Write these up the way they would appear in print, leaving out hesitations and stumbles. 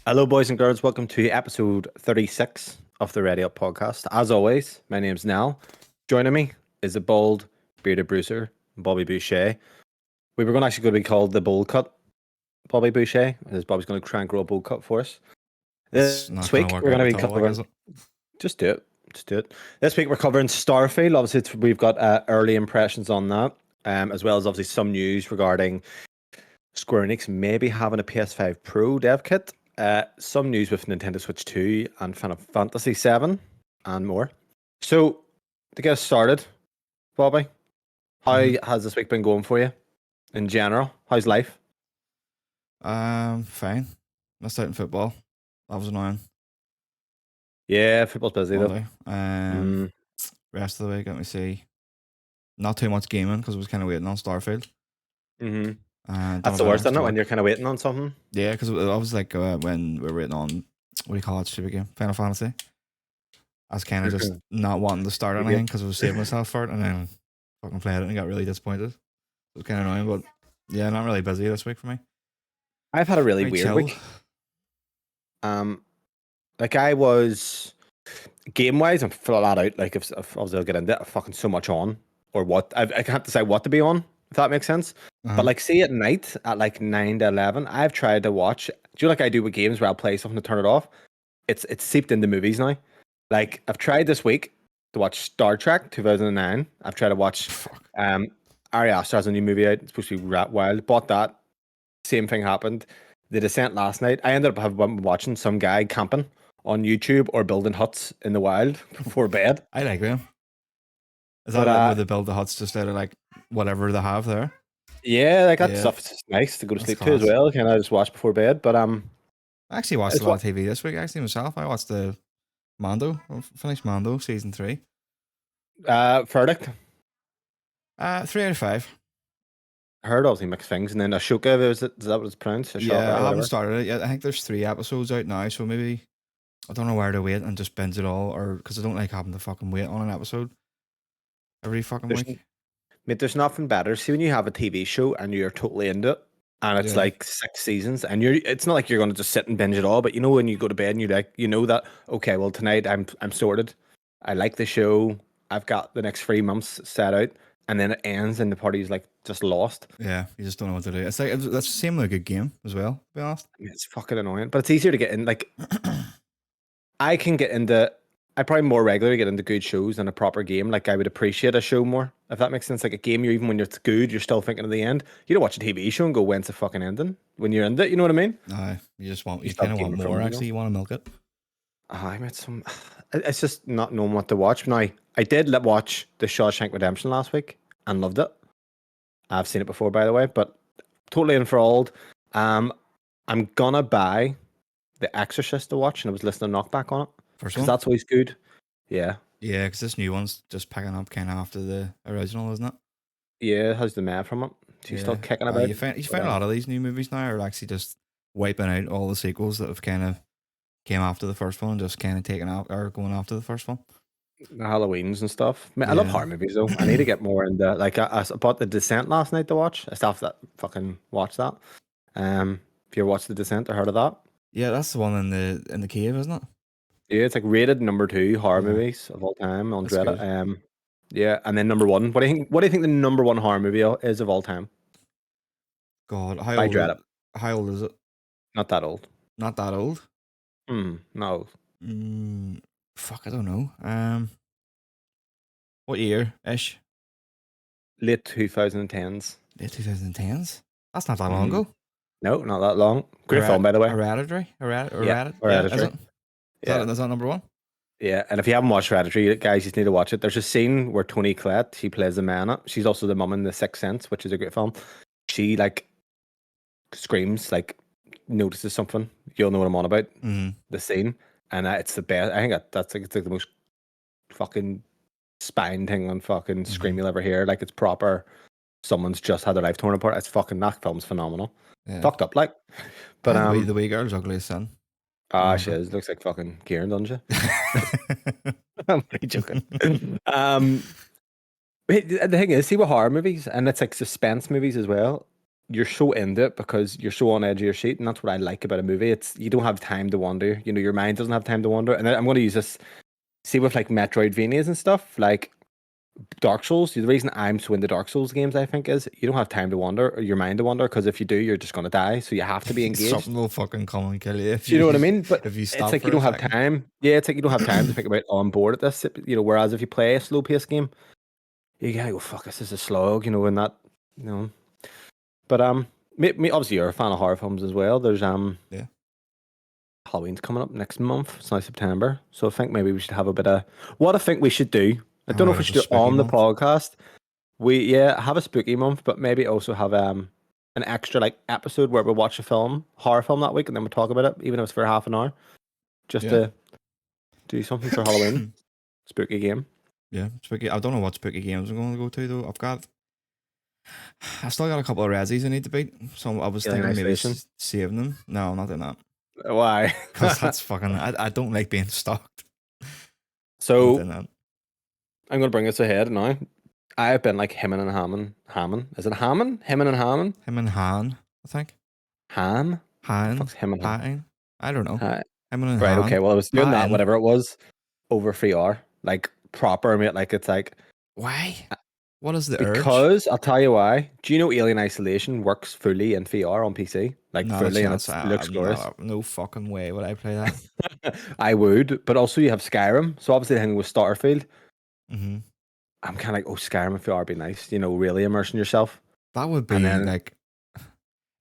Hello, boys and girls. Welcome to episode 36 of the Ready Up podcast. As always, my name's Niall. Joining me is a bald, bearded bruiser, Bobby Boucher. We were actually going to be called the Bold Cut Bobby Boucher, as Bobby's going to try and grow a bold cut for us. It's This not week, going to we're work going out to be at all, like, covering. is it? Just do it. Just do it. This week, we're covering Starfield. Obviously, we've got early impressions on that, as well as obviously some news regarding Square Enix maybe having a PS5 Pro dev kit. Some news with Nintendo Switch 2 and Final Fantasy 7 and more. So, to get us started, Bobby, how has this week been going for you in general? How's life? Fine. Missed out in football. That was annoying. Yeah, football's busy though. Monday. Rest of the week, let me see. Not too much gaming because I was kind of waiting on Starfield. That's the worst, isn't it, when you're kind of waiting on something? Yeah, because I was like when we were waiting on, what do you call it, stupid game? Final Fantasy. I was kind of just not wanting to start anything because I was saving myself for it, and then fucking played it and got really disappointed. It was kind of annoying, but yeah, not really busy this week for me. I've had a really weird chill. week. Like I was game wise, I'm flat out. Like if obviously I'll get into it, fucking so much on or what I can't decide what to be on. If that makes sense. But like, say at night at like 9 to 11, I've tried to watch. Do you know, like I do with games where I'll play something to turn it off? It's seeped into movies now. Like I've tried this week to watch Star Trek 2009. I've tried to watch Ari Aster has a new movie out. It's supposed to be rat wild. Bought that. Same thing happened. The Descent last night. I ended up watching some guy camping on YouTube or building huts in the wild before bed. I like them. Is that where they build the huts just out of like whatever they have there? Yeah, like that stuff is just nice to go to sleep to as well. Can I just watch before bed? But I actually watched a lot of TV this week. Actually myself, I watched the Mando. I finished Mando season 3. Verdict. 3 out of 5. I heard obviously mixed things, and then Ashoka, is that what it's pronounced? Ashoka, yeah, I haven't started it yet. I think there's 3 episodes out now, so maybe I don't know where to wait and just binge it all, or because I don't like having to fucking wait on an episode every fucking week. Mate, there's nothing better. See, when you have a TV show and you're totally into it, and it's like 6 seasons, and it's not like you're going to just sit and binge it all, but you know when you go to bed and you're like, you know that, okay, well tonight I'm sorted. I like the show. I've got the next 3 months set out, and then it ends and the party's like just lost. Yeah, you just don't know what to do. It's like that's the same with a good game as well, to be honest. I mean, it's fucking annoying, but it's easier to get in. Like, I can get into. I probably more regularly get into good shows than a proper game. Like I would appreciate a show more, if that makes sense. Like a game, you even when it's good, you're still thinking of the end. You don't watch a TV show and go, "When's the fucking ending?" When you're in it, you know what I mean? You kind of want more. Actually, you want to milk it. I met some. It's just not knowing what to watch. Now I did watch The Shawshank Redemption last week and loved it. I've seen it before, by the way, but totally enthralled. I'm gonna buy The Exorcist to watch, and I was listening to Knockback on it. Because that's always good. Yeah. Yeah, because this new one's just picking up kind of after the original, isn't it? Yeah, how's the man from it? She's still kicking about. You find a lot of these new movies now are actually just wiping out all the sequels that have kind of came after the first one and just kind of taking out or going after the first one. The Halloweens and stuff. I love horror movies though. I need to get more into like I bought The Descent last night to watch. I still have to fucking watch that. If you ever watched The Descent or heard of that? Yeah, that's the one in the cave, isn't it? Yeah, it's like rated number 2 horror movies of all time on Reddit. Yeah, and then number 1. What do you think the number 1 horror movie is of all time? God, how old is it? Not that old. Not that old? No. Fuck, I don't know. What year-ish? Late 2010s. Late 2010s? That's not that long ago. No, not that long. Great film, by the way. Hereditary? Hereditary. Is that number 1? Yeah, and if you haven't watched Hereditary, guys, you just need to watch it. There's a scene where Toni Collette, she plays the man. She's also the mum in The Sixth Sense, which is a great film. She like screams, like notices something. You'll know what I'm on about. The scene, and it's the best. I think that's like it's like the most fucking spine thing on fucking scream you'll ever hear. Like it's proper. Someone's just had their life torn apart. It's fucking that film's phenomenal. Yeah. Fucked up, like. But the wee girl's ugly as sin. She is. Looks like fucking Kieran, doesn't she? I'm pretty joking. The thing is, see with horror movies, and it's like suspense movies as well. you're so into it because you're so on edge of your seat, and that's what I like about a movie. It's you don't have time to wander. You know, your mind doesn't have time to wander. And I'm going to use this. See with like Metroidvanias and stuff, like Dark Souls. The reason I'm so into Dark Souls games, I think, is you don't have time to wander or your mind to wander because if you do, you're just going to die. So you have to be engaged. Something will fucking come and kill you if Do you know what I mean? But if you it's stop like for you a don't have second. time. Yeah, it's like you don't have time to think about, oh, I'm bored at this. You know, whereas if you play a slow paced game, you gotta go, fuck, this is a slog, you know, and that, you know. But me obviously you're a fan of horror films as well. There's Yeah. Halloween's coming up next month. It's now September. So I think maybe we should have a bit of what I think we should do. I don't know if we should do it on the podcast. We have a spooky month, but maybe also have an extra like episode where we watch a film, horror film that week, and then we talk about it, even if it's for half an hour. Just to do something for Halloween. Spooky game. Yeah, spooky. I don't know what spooky games I'm going to go to though. I still got a couple of Razzies I need to beat, so I was thinking maybe saving them. No, I'm not doing that. Why? Because that's fucking. I don't like being stalked. So I'm going to bring this ahead now. I've been like hemming and hamming. Is it Hammond? Hemming and hamming? Him and Han, I think. Han? Han? Fuck's him and Han? I don't know. Hemming and right, Han. okay. Well, I was doing that, whatever it was, over 3R. Like, proper, mate. Like, it's like... Why? What is the urge? Because, I'll tell you why. Do you know Alien Isolation works fully in VR on PC? Like, not fully, and it looks glorious. No fucking way would I play that. I would, but also you have Skyrim. So, obviously, the thing with Starfield... Mm-hmm. I'm kind of like, oh, Skyrim in VR would be nice. You know, really immersing yourself. That would be like...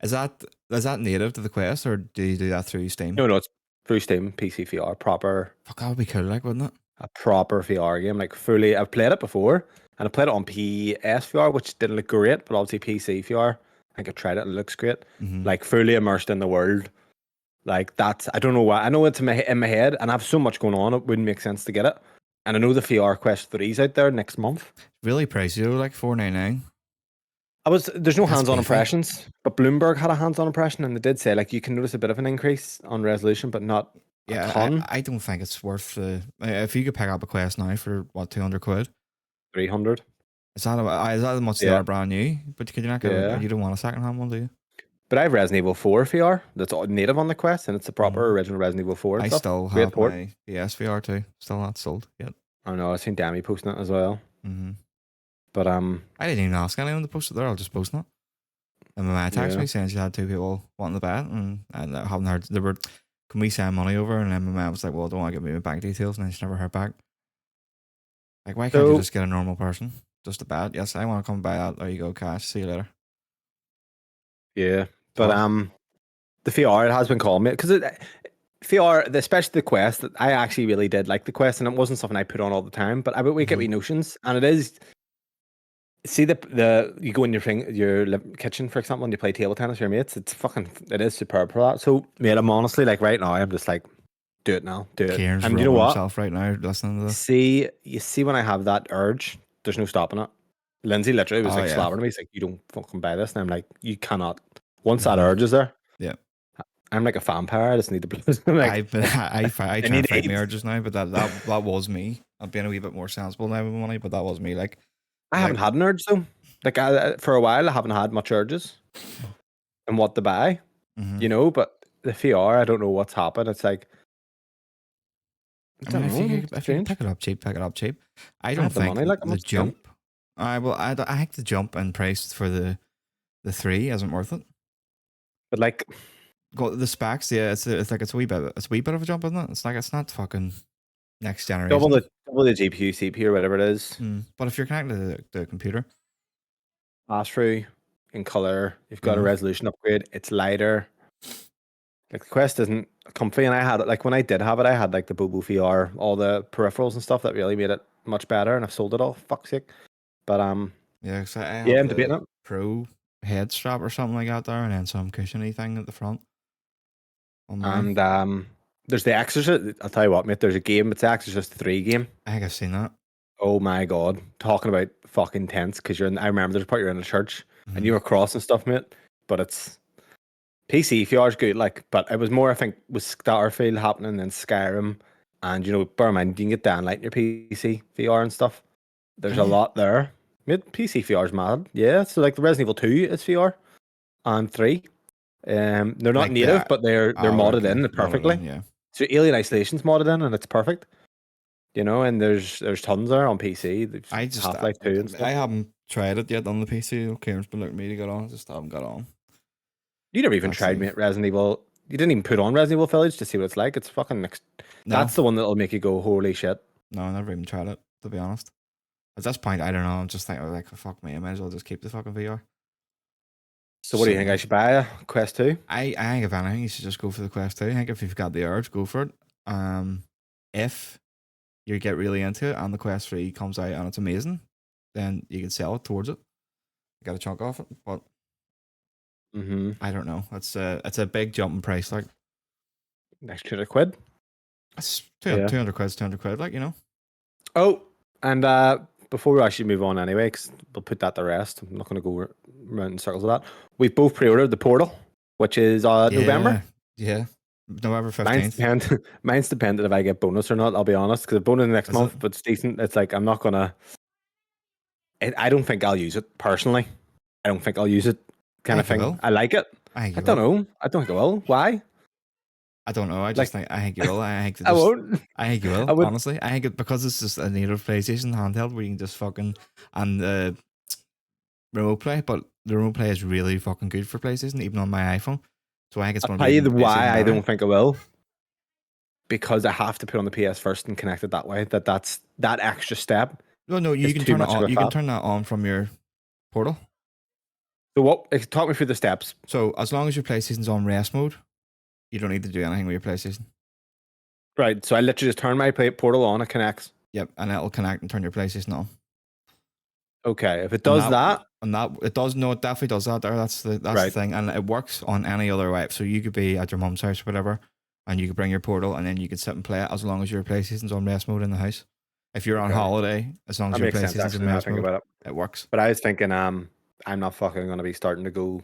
Is that native to the Quest, or do you do that through Steam? No, it's through Steam, PC VR, proper. Fuck, that would be cool, like, wouldn't it? A proper VR game, like fully. I've played it before, and I played it on PS VR, which didn't look great, but obviously PC VR. I think I tried it and it looks great. Mm-hmm. Like fully immersed in the world. Like that's, I don't know why. I know it's in my head, and I have so much going on. It wouldn't make sense to get it. And I know the VR Quest 3's out there next month. Really pricey though, like $4.99. There's no hands-on impressions, but Bloomberg had a hands-on impression, and they did say like you can notice a bit of an increase on resolution, but not a ton. I don't think it's worth if you could pick up a Quest now for what, 200 quid, 300. Is that much they are brand new? But could you not get? You don't want a second-hand one, do you? But I have Resident Evil 4 VR that's native on the Quest, and it's a proper original Resident Evil 4. I still have my PSVR too. Still not sold yet. I know. I've seen Dami posting it as well. Mm-hmm. But I didn't even ask anyone to post it there. I'll just post it. And my mum texted me saying she had 2 people wanting to buy it, and I haven't heard. They were, can we send money over? And then my mum was like, well, I don't want to give me my bank details, and then she never heard back. Like, why can't you just get a normal person just to buy it? Yes, I want to come buy that. There you go, cash. See you later. Yeah, but the VR, it has been calling me because VR, especially the Quest. I actually really did like the Quest, and it wasn't something I put on all the time. But I would wake up with notions, and it is. See you go in your kitchen, for example, and you play table tennis with your mates. It is superb for that. So, mate, I'm honestly like right now, I'm just like, do it now, do it. Kieran's and you know what? Himself right now listening to this. You see when I have that urge, there's no stopping it. Lindsay literally was slapping me. He's like, you don't fucking buy this, and I'm like, you cannot. Once that urge is there, I'm like a vampire. I just need to. I try to fight my urges now, but that was me. I'm being a wee bit more sensible now with money, but that was me. Like. I haven't had an urge though. Like for a while, I haven't had much urges and what to buy, you know. But the VR, I don't know what's happened. It's like, if you pick it up cheap, I don't think the jump. I think the jump in price for the 3 isn't worth it. But like, the specs, it's a wee bit of a jump, isn't it? It's not fucking next generation. Double the GPU, CPU, whatever it is. But if you're connected to the computer, pass through in color, you've got a resolution upgrade. It's lighter. Like the Quest isn't comfy, and I had it. Like when I did have it, I had like the Bobo VR, all the peripherals and stuff that really made it much better, and I've sold it all. Fuck's sake. But I'm debating it. Pro head strap or something like that there, and then some cushiony thing at the front. And there's The Exorcist. I'll tell you what, mate. There's a game. It's The Exorcist 3 game. I think I've seen that. Oh my god! Talking about fucking tense because you're in. I remember there's a part you're in a church and you were crossing stuff, mate. But it's PC VR is good, like. But it was more, I think, with Starfield happening and Skyrim, and you know, bear in mind you can get downlight in your PC VR and stuff. There's a lot there. Mate, PC VR is mad. Yeah, so like the Resident Evil 2 is VR, and 3. They're not Like native, that. but they're modded in perfectly. Yeah. So Alien Isolation's modded in, and it's perfect. You know, and there's tons there on PC. Half-Life 2 and stuff. I haven't tried it yet on the PC. Okay, it's been looking me to get on. Just haven't got on. You never even tried Resident Evil. You didn't even put on Resident Evil Village to see what it's like. It's fucking next. No. That's the one that'll make you go, holy shit. No, I never even tried it, to be honest. At this point, I don't know. I'm just thinking, like, fuck me, I might as well just keep the fucking VR. So what do you think? I should buy a Quest 2? I think if anything, you should just go for the Quest 2. I think if you've got the urge, go for it. If you get really into it and the Quest 3 comes out and it's amazing, then you can sell it towards it. Get a chunk off it, but I don't know. It's a big jump in price, like next 200 quid. It's 200 quid, like, you know. Oh, and before we actually move on anyway, because we'll put that to rest. I'm not going to go around in circles with that. We've both pre-ordered the Portal, which is November. Yeah, November 15th. Mine's dependent if I get bonus or not, I'll be honest, because the bonus next month, but it's decent. It's like, I'm not going to... I don't think I'll use it, personally. I don't think I'll use it, kind of thing. I like it. I don't know. I don't think I will. Why? I don't know. I just think you will. I think I won't. I think you will. Honestly, I think because it's just a native PlayStation handheld where you can just fucking remote play. But the remote play is really fucking good for PlayStation, even on my iPhone. So I think it's going to be. I'll tell you why I don't think I will. Because I have to put on the PS first and connect it that way. That's that extra step. No, you can turn it on. You can turn that on from your Portal. So what? Talk me through the steps. So as long as your PlayStation's on rest mode, you don't need to do anything with your PlayStation. Right. So I literally just turn my Portal on, it connects. Yep, and it'll connect and turn your PlayStation on. Okay. If it does that, it definitely does that. That's the thing, and it works on any other way. So you could be at your mum's house or whatever, and you could bring your Portal, and then you could sit and play it as long as your PlayStation's on rest mode in the house. If you're on holiday, as long as your PlayStation's in rest mode, it works. But I was thinking, I'm not fucking going to be starting to go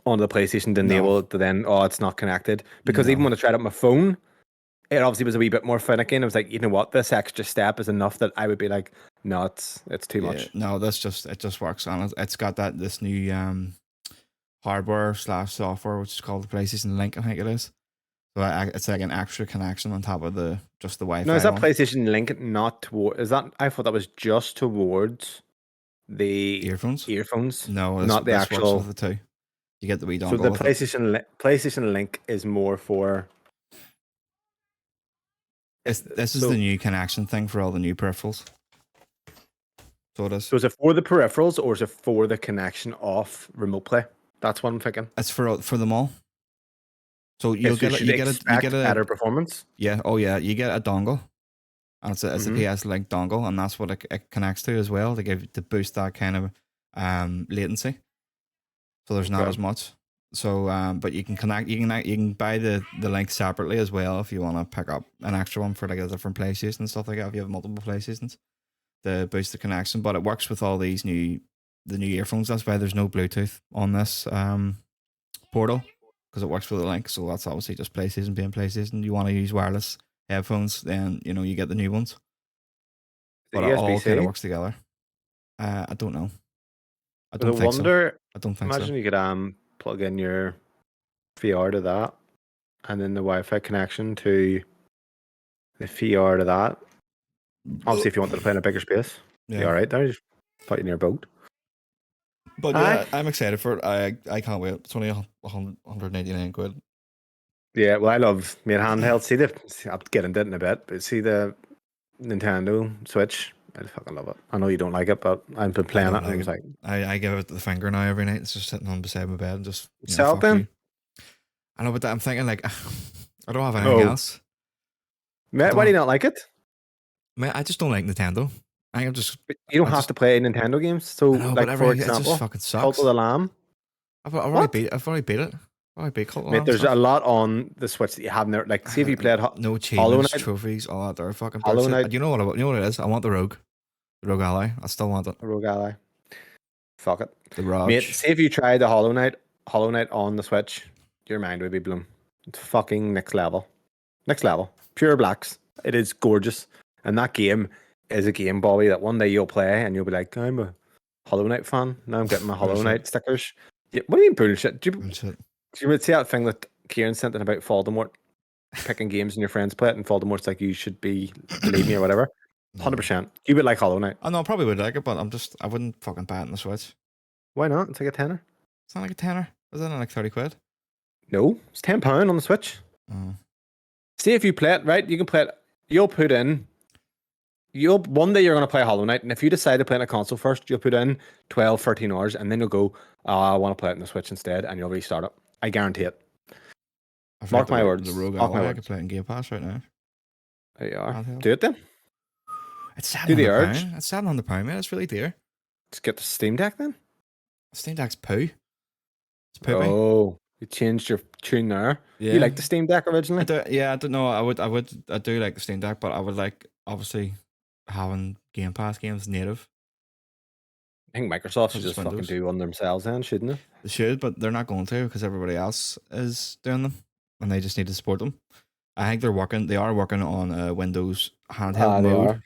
onto the PlayStation to enable it to then, it's not connected. Because even when I tried it on my phone, it obviously was a wee bit more finicky. And I was like, you know what, this extra step is enough that I would be like, no, it's too much. No, it just works. And it's got this new hardware/software, which is called the PlayStation Link, I think it is. So it's like an extra connection on top of just the Wi-Fi. No, is that PlayStation Link not toward? Is that? I thought that was just towards the earphones. No, not the actual. Works with the two. You get the wee dongle. So the PlayStation Link is more for. This is the new connection thing for all the new peripherals. So it is. So is it for the peripherals or is it for the connection of remote play? That's what I'm thinking. It's for them all. So you get a better performance. Yeah. Oh yeah. You get a dongle, and it's a PS Link dongle, and that's what it connects to as well to boost that kind of latency. So there's not as much. So but you can connect. You can buy the Link separately as well if you want to pick up an extra one for like a different PlayStation and stuff like that. If you have multiple PlayStations, to boost the connection. But it works with all these the new earphones. That's why there's no Bluetooth on this Portal. Because it works with the Link, so that's obviously just PlayStation being PlayStation. You want to use wireless headphones, then you get the new ones. But it all kind of works together. I don't know. I don't think so. Imagine you could plug in your VR to that, and then the Wi-Fi connection to the VR to that. Obviously, if you wanted to play in a bigger space, be all right there. Just put in your boat. But yeah, I'm excited for it. I can't wait. It's only 199 quid. Yeah, well, I love main handheld. I'll get into it in a bit, but see the Nintendo Switch. I fucking love it. I know you don't like it, but I've been playing it. And it's like I give it the finger now every night. It's just sitting on beside my bed and just sell it then. I know, but I'm thinking like I don't have anything else. Mate, why do you not like it? Mate, I just don't like Nintendo. I'm just. You don't have to play Nintendo games. So, like for example, it just fucking sucks. Cult of the Lamb. I've already beat it. I've already beat Cult of the Lamb. Mate, there's a lot on the Switch that you haven't there. Like, see if you played no achievements, trophies, all that. They're fucking Hollow Knight. You know what it is? I want the Rogue Ally. I still want it. The Rogue Ally. Fuck it. The Rogue. Mate, see if you tried the Hollow Knight on the Switch, your mind would be blown. It's fucking next level. Next level. Pure blacks. It is gorgeous, and that game is a game, Bobby, that one day you'll play and you'll be like, I'm a Hollow Knight fan. Now I'm getting my Hollow Knight stickers. Yeah, what do you mean bullshit? Bullshit. Do you see that thing that Kieran sent in about Voldemort picking games and your friends play it, and Voldemort's like, you should believe me or whatever? 100%. You would like Hollow Knight. I know I probably would like it, but I wouldn't fucking buy it on the Switch. Why not? It's like a tenner. It's not like a tenner. Is it not like 30 quid? No, it's £10 on the Switch. Oh. See if you play it, right? You can play it. You'll put in. One day you're going to play Hollow Knight, and if you decide to play on a console first, you'll put in 12, 13 hours, and then you'll go, oh, I want to play it on the Switch instead, and you'll restart it. I guarantee it. Mark my words. The Rogue Mark my Ally, I words. could play it in Game Pass right now. There you are. Handheld. Do it then. It's Do the urge. £700. It's £700, man. It's really dear. Let's get the Steam Deck then. Steam Deck's poo. It's poopy. Oh, you changed your tune there. Yeah. You liked the Steam Deck originally? I don't know. I do like the Steam Deck, but I would like obviously having Game Pass games native. I think Microsoft should Because just it's fucking Windows. do one themselves then, shouldn't they? They should, but they're not going to because everybody else is doing them, and they just need to support them. I think they are working on Windows handheld They mode, are.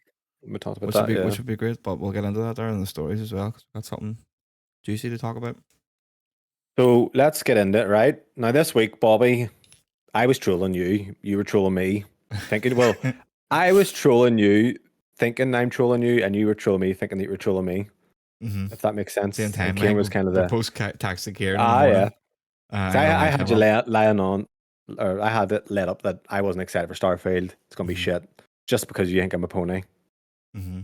We talked about which would be great. But we'll get into that there in the stories as well because we've got something juicy to talk about. So let's get into it, right? Now this week, Bobby, I was trolling you. You were trolling me. Thinking, well, I was trolling you, thinking I'm trolling you, and you were trolling me, thinking that you were trolling me. Mm-hmm. If that makes sense. Same time, Kieran was kind of the post taxi Kieran. yeah. I I had you lying on, or I had it let up that I wasn't excited for Starfield. It's gonna be shit, just because you think I'm a pony. Mm-hmm.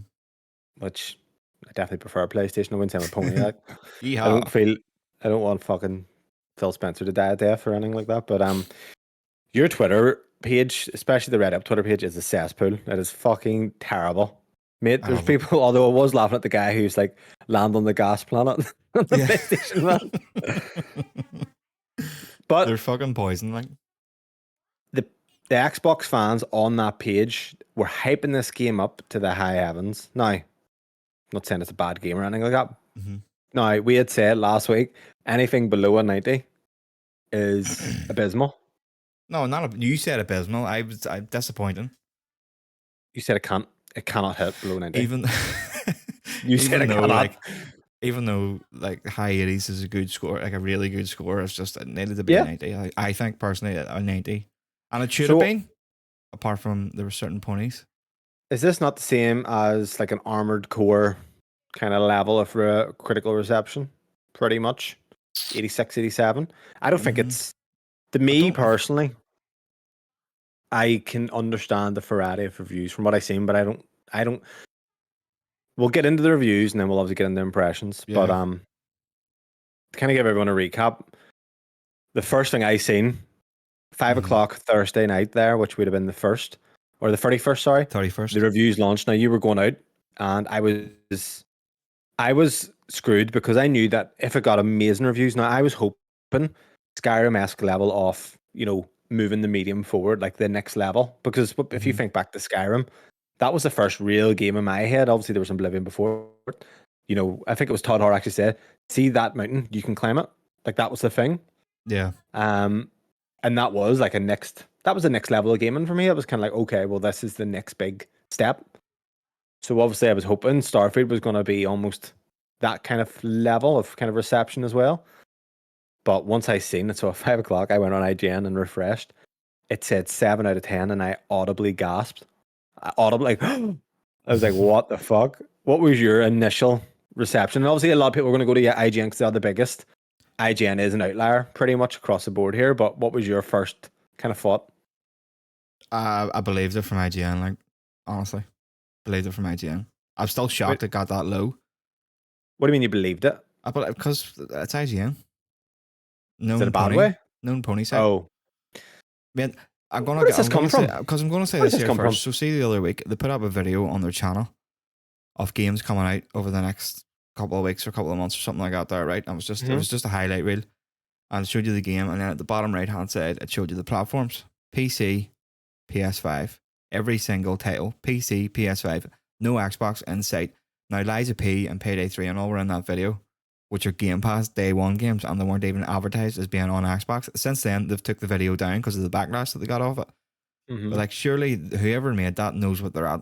Which I definitely prefer a PlayStation. I wouldn't say I'm a pony. Like. Yeehaw. I don't want fucking Phil Spencer to die of death or anything like that. But your Twitter page, especially the Reddit Twitter page, is a cesspool. It is fucking terrible. Mate, there's people, although I was laughing at the guy who's like land on the gas planet on the PlayStation man. But they're fucking poison, like the Xbox fans on that page were hyping this game up to the high heavens. Now, I'm not saying it's a bad game or anything like that. Mm-hmm. Now, we had said last week, anything below a 90 is abysmal. No, you said abysmal. I'm disappointing. You said it cannot hit below 90. Even you said it cannot. Even though like high 80s is a good score, like a really good score, it's just it needed to be a 90. I think personally a 90, and it should have been. Apart from there were certain ponies. Is this not the same as like an Armored Core kind of level of critical reception? Pretty much 86, 87. I don't think it's, to me personally, I can understand the variety of reviews from what I've seen, but I don't. We'll get into the reviews and then we'll obviously get into the impressions. Yeah. But to kind of give everyone a recap, the first thing I seen, 5 o'clock Thursday night there, which would have been the 1st or the 31st, sorry. 31st. The reviews launched. Now you were going out and I was screwed because I knew that if it got amazing reviews, now I was hoping Skyrim-esque level of, moving the medium forward, like the next level. Because if you think back to Skyrim, that was the first real game in my head. Obviously, there was Oblivion before. I think it was Todd Howard actually said, see that mountain, you can climb it. Like that was the thing. Yeah. And that was like the next level of gaming for me. It was kind of like, okay, well, this is the next big step. So obviously I was hoping Starfield was going to be almost that kind of level of kind of reception as well. But once I seen it, so at 5 o'clock, I went on IGN and refreshed. It said 7 out of 10 and I audibly gasped. I was like, what the fuck? What was your initial reception? And obviously a lot of people were going to go to IGN because they're the biggest. IGN is an outlier pretty much across the board here, but what was your first kind of thought? I believed it from IGN, like, honestly. Believed it from IGN. I'm still shocked it got that low. What do you mean you believed it? Because it's IGN. Is it a bad way? Known pony site. Oh. Man, where does this come from? Because I'm going to say this here first. So see the other week, they put up a video on their channel of games coming out over the next couple of weeks or couple of months or something like that there, right? And it was just a highlight reel. And it showed you the game, and then at the bottom right hand side it showed you the platforms. PC, PS5. Every single title. PC, PS5. No Xbox in sight. Now Liza P and Payday 3 and all were in that video, which are Game Pass Day 1 games, and they weren't even advertised as being on Xbox. Since then, they've took the video down because of the backlash that they got off it. But like, surely whoever made that knows what they're at.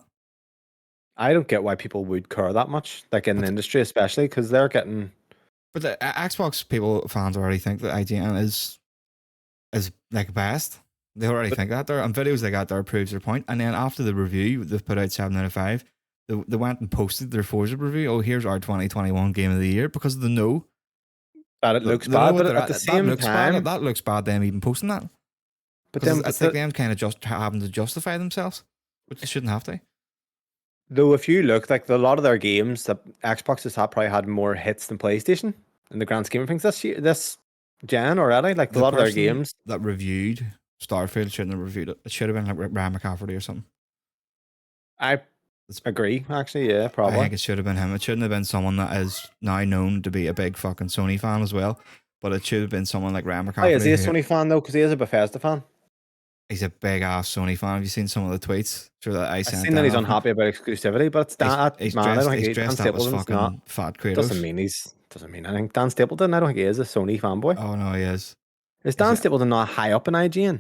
I don't get why people would care that much, like in the industry especially, because they're getting But the Xbox fans already think that IGN is like best. They already think that there, and videos they got there proves their point. And then after the review, they've put out 7 out of 5. They went and posted their Forza review. Oh, here's our 2021 game of the year, because they know that it looks bad, but at the that same looks time, bad. That looks bad. Them even posting that, but because then it's like them kind of just having to justify themselves, which they shouldn't have to. though, if you look, like a lot of their games, that Xbox has probably had more hits than PlayStation in the grand scheme of things this gen already. Like a lot of their games that reviewed Starfield shouldn't have reviewed it. It should have been like Ryan McCafferty or something. I agree, actually. Yeah, probably. I think it should have been him. It shouldn't have been someone that is now known to be a big fucking Sony fan as well. But it should have been someone like Ryan McCafferty. Oh, is he a Sony fan though? Because he is a Bethesda fan. He's a big ass Sony fan. Have you seen some of the tweets? Sure, that I've seen that he's unhappy about exclusivity, but it's he's dressed up as fucking fat Kratos. Doesn't mean anything. Dan Stapleton, I don't think he is a Sony fanboy. Oh no, he is. Is Dan Stapleton not high up in IGN?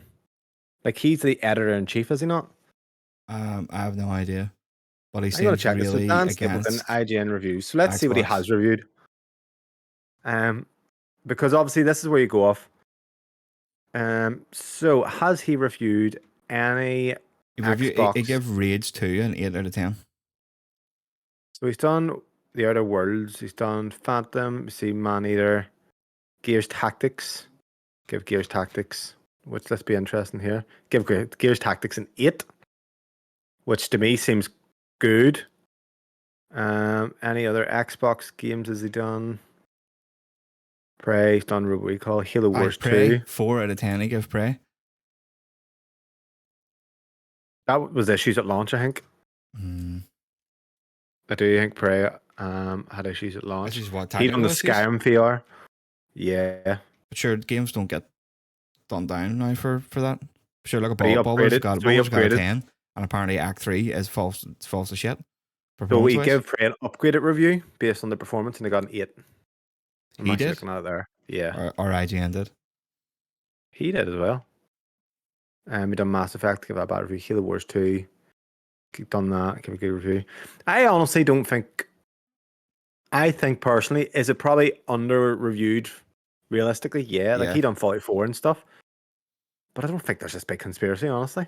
Like he's the editor in chief, is he not? I have no idea. But he seems check really Dan Stapleton IGN reviews. So let's see what he has reviewed. Because obviously this is where you go off. So has he reviewed any Xbox? He gave Rage 2 an 8 out of 10. So he's done The Outer Worlds, he's done Phantom, you see Maneater, Gears Tactics. Give Gears Tactics, which let's be interesting here. Give Gears Tactics an 8, which to me seems good. Any other Xbox games has he done? Prey, he's done Robo Recall, Halo Wars 2. 4 out of 10 he gave Prey. That was issues at launch, I think. I do think Prey had issues at launch. He done the Skyrim VR. Yeah. But sure, games don't get done down now for that. Sure, like a Baldur's got a 10, and apparently Act 3 is false as shit. So we give Prey an upgraded review based on the performance, and they got an 8. He did? Looking at it there. Yeah. Or IGN did. He did as well. We done Mass Effect, give that a bad review. Halo Wars 2, done that, give a good review. I honestly don't think. I think personally, is it probably under reviewed? Realistically, yeah. Like he done 44 and stuff. But I don't think there's this big conspiracy, honestly.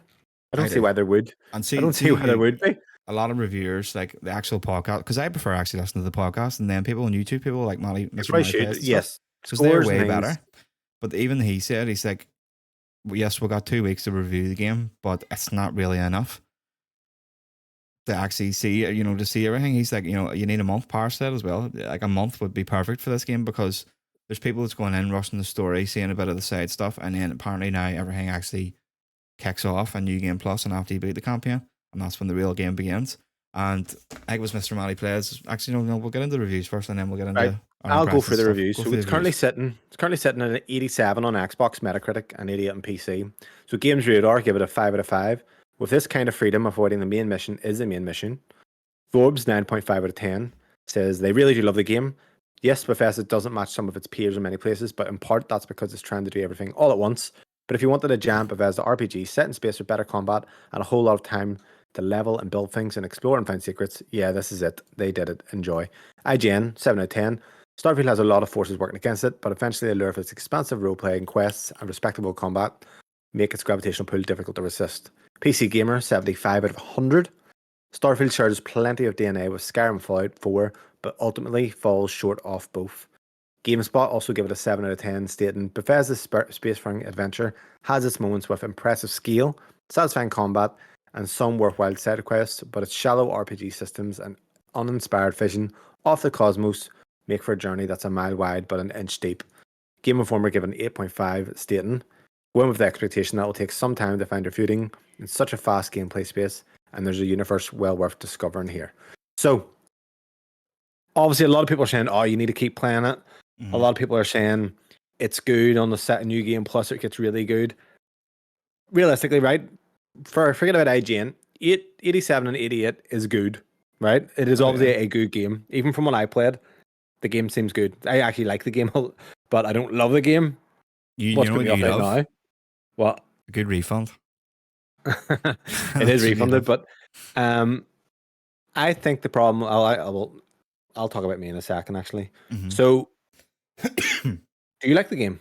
I don't see why there would. I don't see why there would be. A lot of reviewers, like the actual podcast, because I prefer actually listening to the podcast, and then people on YouTube, people like Mr. Mally, yes, because they're way better. But even he said, he's like, yes, we got 2 weeks to review the game, but it's not really enough to actually see, to see everything. He's like, you need a month parse that as well. Like a month would be perfect for this game, because there's people that's going in, rushing the story, seeing a bit of the side stuff, and then apparently now everything actually kicks off a New Game Plus, and after you beat the campaign, and that's when the real game begins. And I think it was Mr. Mally Plays. Actually, no, we'll get into the reviews first, and then we'll get into. Right. I'll go for the reviews. So it's currently sitting at an 87 on Xbox, Metacritic, and 88 on PC. So Games Radar give it a 5 out of 5. With this kind of freedom, avoiding the main mission is the main mission. Forbes 9.5 out of 10 says they really do love the game. Yes, Bethesda doesn't match some of its peers in many places, but in part that's because it's trying to do everything all at once. But if you wanted a jam Bethesda RPG set in space with better combat and a whole lot of time to level and build things and explore and find secrets, yeah, this is it. They did it. Enjoy. IGN 7 out of 10. Starfield has a lot of forces working against it, but eventually the allure of its expansive role-playing quests and respectable combat make its gravitational pull difficult to resist. PC Gamer 75 out of 100. Starfield shares plenty of DNA with Skyrim and Fallout 4, but ultimately falls short of both. GameSpot also give it a 7 out of 10, stating Bethesda's spacefaring adventure has its moments with impressive scale, satisfying combat, and some worthwhile side quests, but its shallow RPG systems and uninspired vision of the cosmos make for a journey that's a mile wide but an inch deep. Game Informer give it an 8.5, stating, going with the expectation that it will take some time to find your footing in such a fast gameplay space, and there's a universe well worth discovering here. So, obviously, a lot of people are saying, oh, you need to keep playing it. Mm-hmm. A lot of people are saying it's good on the set of New Game Plus, it gets really good. Realistically, right? Forget about IGN, 87 and 88 is good, right? It is obviously a good game. Even from when I played, the game seems good. I actually like the game, but I don't love the game. You know what you love? Now? What? A good refund. It is refunded, but I think the problem. I'll talk about me in a second, actually. Mm-hmm. So Do you like the game?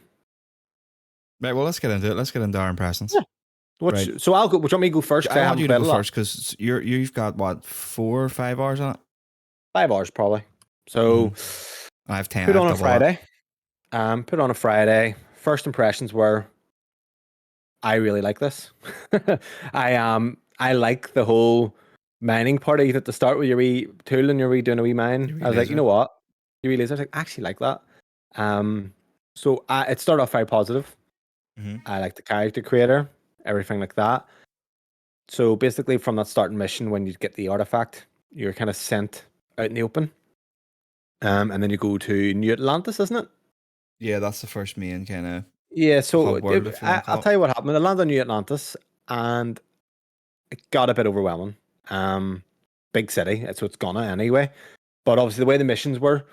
Right, well, let's get into it. Let's get into our impressions. Yeah. Right. So I'll go. Would you want me to go first? I want you to go first because you've got what 4 or 5 hours on it. 5 hours probably. So I have 10. Put on a Friday. Put on a Friday. First impressions were, I really like this. I like the whole mining party at the start with your wee tool and your wee doing a wee mine. I was like, you know what? Your wee laser. I was like, I actually like that. So it started off very positive. I like the character creator, everything like that. So basically, from that starting mission, when you get the artifact, you're kind of sent out in the open. And then you go to New Atlantis, isn't it? Yeah, that's the first main kind of so world, I'll tell you what happened. I landed on New Atlantis, and it got a bit overwhelming. Big city, so it's gonna anyway. But obviously, the way the missions were,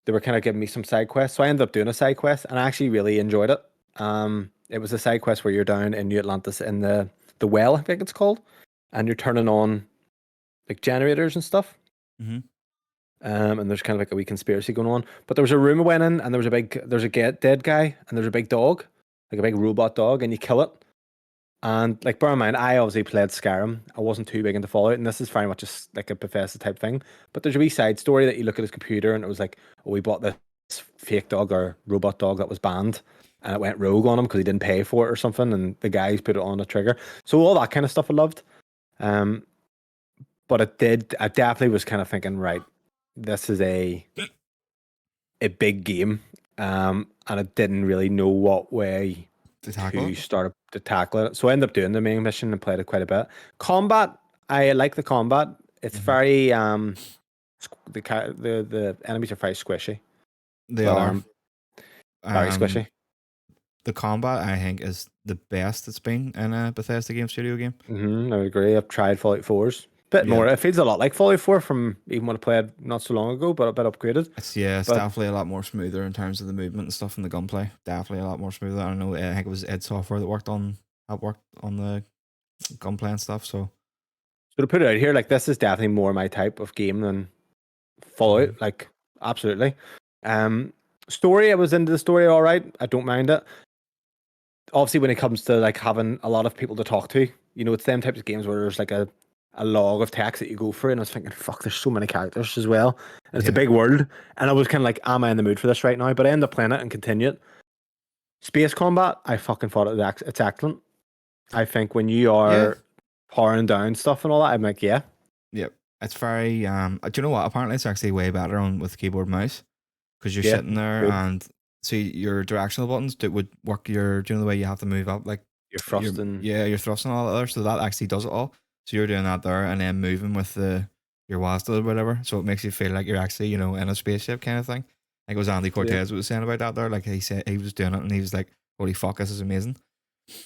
they were kind of giving me some side quests. So I ended up doing a side quest, and I actually really enjoyed it. It was a side quest where you're down in New Atlantis in the well, I think it's called, and you're turning on like generators and stuff. And there's kind of like a wee conspiracy going on. But there was a room I went in, and there's a dead guy, and there's a big dog, like a big robot dog, and you kill it. And like, bear in mind, I obviously played Skyrim. I wasn't too big into Fallout, and this is very much just like a Bethesda type thing. But there's a wee side story that you look at his computer, and it was like, oh, we bought this fake dog or robot dog that was banned, and it went rogue on him because he didn't pay for it or something, and the guys put it on a trigger. So all that kind of stuff I loved. But I definitely was kind of thinking, right, this is a big game, and I didn't really know what way to start to tackle it. So I ended up doing the main mission and played it quite a bit. Combat, I like the combat. It's very the enemies are very squishy. They are very squishy. The combat, I think, is the best it's been in a Bethesda game studio game. I would agree. I've tried Fallout 4's. Bit more. It feels a lot like Fallout 4 from even when I played not so long ago, but a bit upgraded. It's definitely a lot more smoother in terms of the movement and stuff and the gunplay. Definitely a lot more smoother. I don't know. I think it was id Software that worked on the gunplay and stuff. So to put it out here, like, this is definitely more my type of game than Fallout. Like, absolutely. Story, I was into the story all right. I don't mind it. Obviously, when it comes to like having a lot of people to talk to, it's them types of games where there's like a log of text that you go through, and I was thinking, fuck, there's so many characters as well, and it's a big world, and I was kind of like, am I in the mood for this right now? But I ended up playing it and continued. Space combat, I fucking thought it's excellent. I think when you are powering down stuff and all that, I'm like, yep, it's very do you know what? Apparently, it's actually way better with keyboard and mouse because you're sitting there and see your directional buttons that would work. Doing the way you have to move up, like you're thrusting. You're thrusting all that other, so that actually does it all. So you're doing that there and then moving with your WASD or whatever. So it makes you feel like you're actually, in a spaceship kind of thing. Like it was Andy Cortez was saying about that there. Like he said he was doing it and he was like, holy fuck, this is amazing.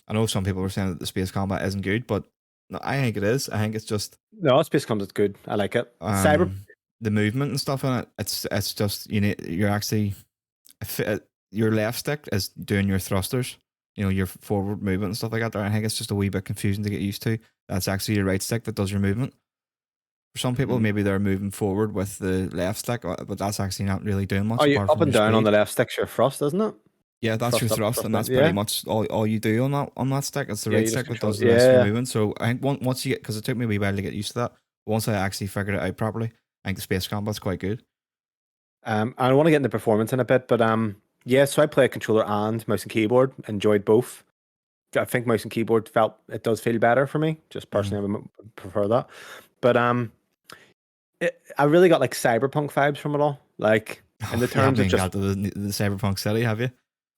I know some people were saying that the space combat isn't good, but no, I think it is. I think it's just... No, space combat's good. I like it. The movement and stuff in it, it's just, you're actually... Your left stick is doing your thrusters. Your forward movement and stuff like that there. I think it's just a wee bit confusing to get used to. That's actually your right stick that does your movement. For some people, maybe they're moving forward with the left stick, but that's actually not really doing much. Oh, you up and down on the left stick's your thrust, isn't it? Yeah, that's your thrust, and that's pretty much all you do on that stick. It's the right stick that does the rest of your movement. So I think once you get, because it took me a wee while to get used to that, but once I actually figured it out properly, I think the space combat's quite good. I want to get into performance in a bit, but so I play controller and mouse and keyboard. Enjoyed both. I think mouse and keyboard it does feel better for me. Just personally, I would prefer that. But I really got like cyberpunk vibes from it all. Like in the terms of just got to the cyberpunk city, have you?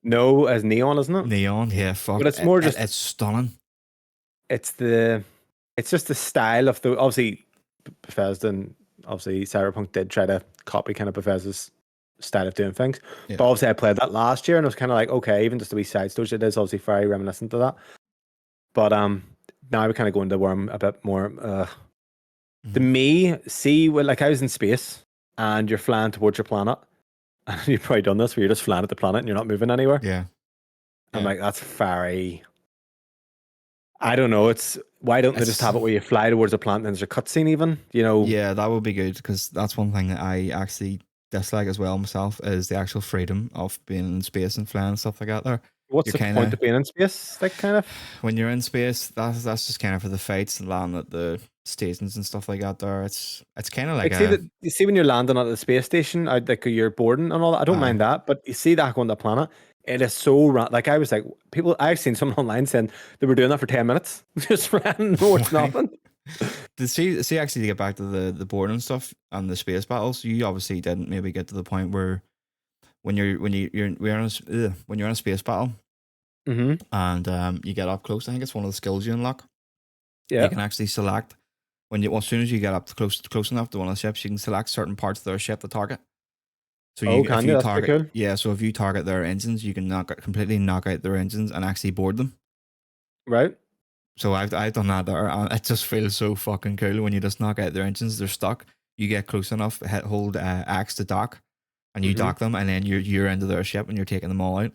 No, as neon, isn't it? Neon, yeah, fuck. But it's more just it's stunning. It's just the style of the obviously Bethesda and obviously Cyberpunk did try to copy kind of Bethesda's style of doing things. Yeah. But obviously I played that last year and I was kind of like, okay, even just the wee side stories, it is obviously very reminiscent of that. But now we kind of go into where I'm a bit more to me, like I was in space and you're flying towards your planet. And you've probably done this where you're just flying at the planet and you're not moving anywhere. Yeah. I'm like, that's very... I don't know. Why don't they just have it where you fly towards a planet and there's a cutscene even? Yeah, that would be good because that's one thing that I actually dislike as well myself is the actual freedom of being in space and flying and stuff like that. There, What's you're the kind point of of being in space? Like, kind of. when you're in space, that's just kind of for the fights and landing at the stations and stuff like that. There, it's kind of like Like, see a that you see when you're landing at the space station, like you're boarding and all that. I don't mind that, but you see that going to the planet, it is so like I was like people. I've seen someone online saying they were doing that for 10 minutes, just ran towards nothing. to see actually to get back to the board and stuff and the space battles. You obviously didn't maybe get to the point where when you're in a space battle and you get up close. I think it's one of the skills you unlock. Yeah. You can actually select as soon as you get up to close enough to one of the ships, you can select certain parts of their ship to target. So Can you? That's pretty cool. yeah, so if you target their engines, you can completely knock out their engines and actually board them. Right. So I've done that there, and it just feels so fucking cool when you just knock out their engines. They're stuck. You get close enough, hold X to dock, and you dock them, and then you're into their ship and you're taking them all out.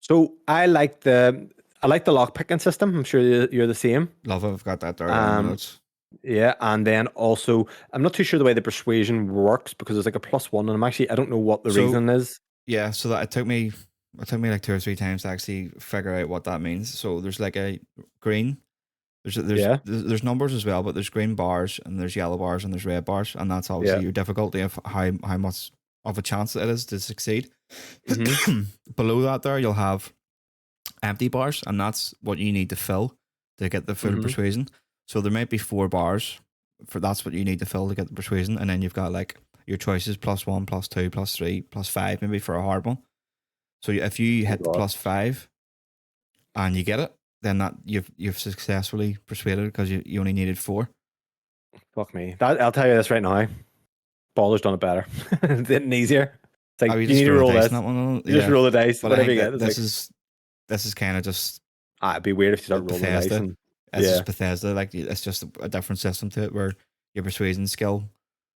So I like the lock picking system. I'm sure you're the same. Love it. I've got that there. On my notes. Yeah, and then also I'm not too sure the way the persuasion works because there's like a +1, and I don't know what the reason is. Yeah, so that it took me like 2 or 3 times to actually figure out what that means. So there's like a green. There's numbers as well, but there's green bars and there's yellow bars and there's red bars, and that's obviously your difficulty of how much of a chance it is to succeed. Below that there you'll have empty bars, and that's what you need to fill to get the full persuasion. So there might be 4 bars that's what you need to fill to get the persuasion, and then you've got like your choices +1, +2, +3, +5 maybe for a hard one. So if you hit the +5 and you get it, then that you've successfully persuaded because you only needed 4. Fuck me. I'll tell you this right now. Baller's done it better. It's getting easier. It's like you need to roll this. You just roll the dice. But whatever you get. This is kind of just. It'd be weird if you start rolling the dice. It's just Bethesda. Like it's just a different system to it where your persuasion skill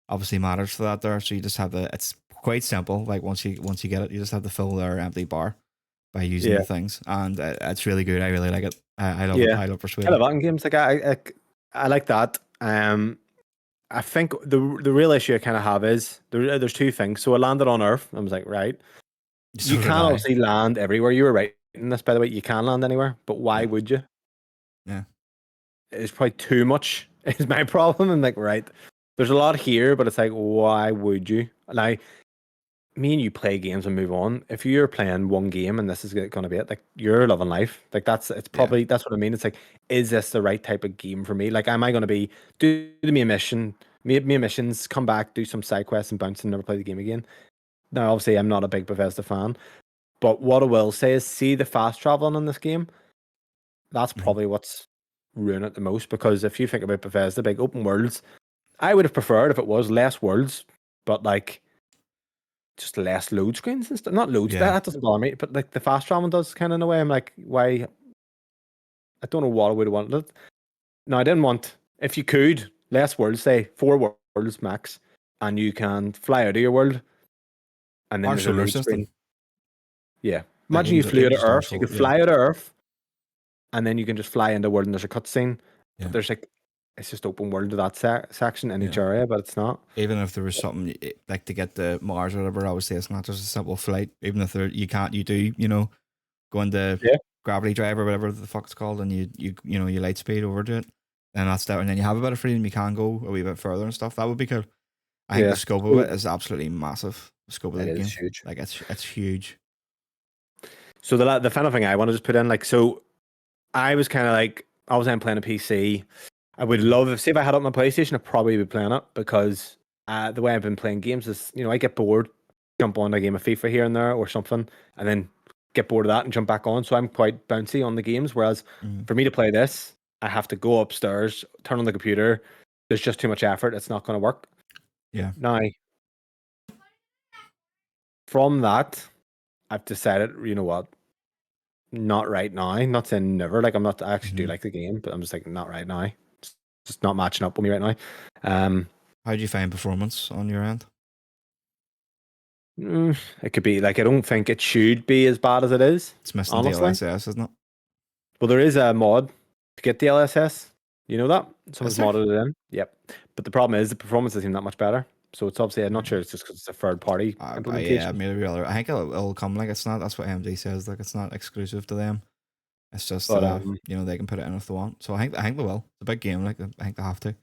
obviously matters for that there. So you just have it's quite simple. Like once you get it, you just have to fill their empty bar by using the things, and it's really good. I really like it. I love it. I love persuasion. I love that in games. Like I like that. I think the real issue I kind of have is there's 2 things. So I landed on Earth. I was like, right, you can obviously land everywhere. You were right in this, by the way. You can land anywhere, but why would you? Yeah, it's probably too much. Is my problem. I'm like, right, there's a lot here, but it's like, why would you? Now, me and you play games and move on. If you're playing one game and this is going to be it, like you're loving life. Like that's what I mean. It's like, is this the right type of game for me? Like, am I going to be do the main mission, main missions, come back, do some side quests and bounce and never play the game again? Now, obviously, I'm not a big Bethesda fan, but what I will say is, see the fast traveling in this game. That's probably what's ruining it the most, because if you think about Bethesda, big open worlds, I would have preferred if it was less worlds, but like just less load screens and stuff. Not loads, that doesn't bother me, but like the fast traveling does kind of in a way. I'm like, why? I don't know what I would have wanted. No, I didn't want, if you could, less worlds, say 4 worlds max, and you can fly out of your world, and then there's a load screen. Yeah. Imagine you flew out of Earth, you could fly out of Earth, and then you can just fly into the world and there's a cutscene. Yeah. But there's like, it's just open world to that section in each area, but it's not. Even if there was something like to get the Mars or whatever, I would say it's not just a simple flight. Even if you do, go into gravity drive or whatever the fuck it's called, and you light speed over to it, and that's that. And then you have a bit of freedom, you can go a wee bit further and stuff. That would be cool. I think the scope of it is absolutely massive. The scope of the game, huge. Like it's huge. So the final thing I want to just put in, like, so I was kind of like, I was playing a PC. I would love if I had it on my PlayStation, I'd probably be playing it, because the way I've been playing games is, I get bored, jump on a game of FIFA here and there or something, and then get bored of that and jump back on. So I'm quite bouncy on the games. Whereas for me to play this, I have to go upstairs, turn on the computer. There's just too much effort. It's not going to work. Yeah. Now, from that, I've decided, you know what? Not right now. Not saying never. Like, I actually do like the game, but I'm just like, not right now. It's just not matching up with me right now. How do you find performance on your end? It could be like, I don't think it should be as bad as it is. It's missing the DLSS, isn't it? Well, there is a mod to get the DLSS. You know that? Someone's modded it in. Yep. But the problem is the performance isn't that much better. So it's obviously, I'm not sure it's just because it's a third party implementation. Yeah, maybe other. I think it'll come like it's not. That's what AMD says. Like it's not exclusive to them. It's just But they can put it in if they want. So I think they will. It's a big game. Like I think they have to.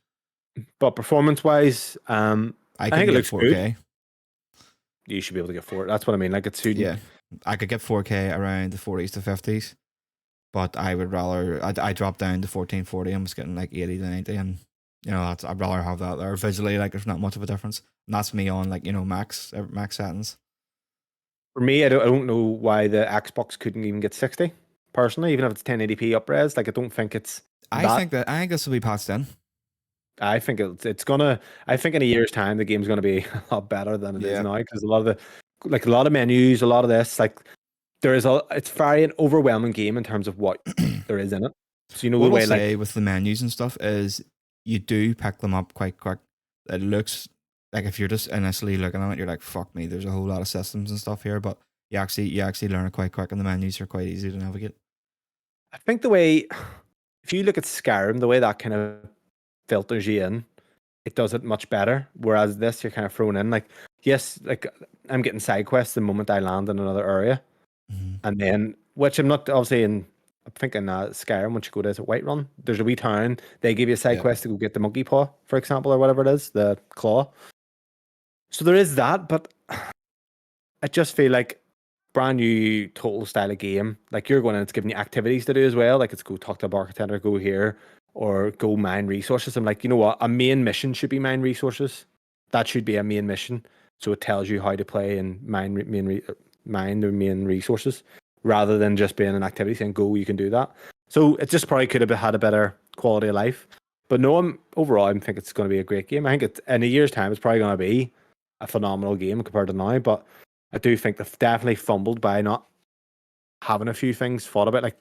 But performance wise, I think it looks 4K. good. You should be able to get 4. That's what I mean. Like it's suiting. Yeah, I could get 4K around the 40s to 50s, but I would rather I drop down to 1440. I'm just getting like 80 to 90, and I'd rather have that there visually. Like there's not much of a difference, and that's me on like max settings. For me, I don't know why the Xbox couldn't even get 60. Personally, even if it's 1080p upres, like I don't think it's. I think this will be patched in. I think it's gonna. I think in a year's time, the game's gonna be a lot better than it is now, because a lot of menus, a lot of this, like it's very an overwhelming game in terms of what there is in it. So what the way I'll say with the menus and stuff is you do pick them up quite quick. It looks like if you're just initially looking at it, you're like, fuck me, there's a whole lot of systems and stuff here, but you actually learn it quite quick, and the menus are quite easy to navigate. I think the way, if you look at Skyrim, the way that kind of filters you in, it does it much better. Whereas this, you're kind of thrown in. Like, yes, like I'm getting side quests the moment I land in another area, and then which I'm not obviously in. I think in Skyrim, once you go to Whiterun, there's a wee town. They give you a side quest to go get the monkey paw, for example, or whatever it is, the claw. So there is that, but I just feel like brand new total style of game. Like you're going in, it's giving you activities to do as well. Like it's go talk to a bartender, go here, or go mine resources. I'm like, you know what? A main mission should be mine resources. That should be a main mission. So it tells you how to play and mine the main resources, rather than just being an activity saying go, you can do that. So it just probably could have had a better quality of life. But no, overall, I think it's going to be a great game. I think it's in a year's time, it's probably going to be a phenomenal game compared to now. But I do think they've definitely fumbled by not having a few things thought about. Like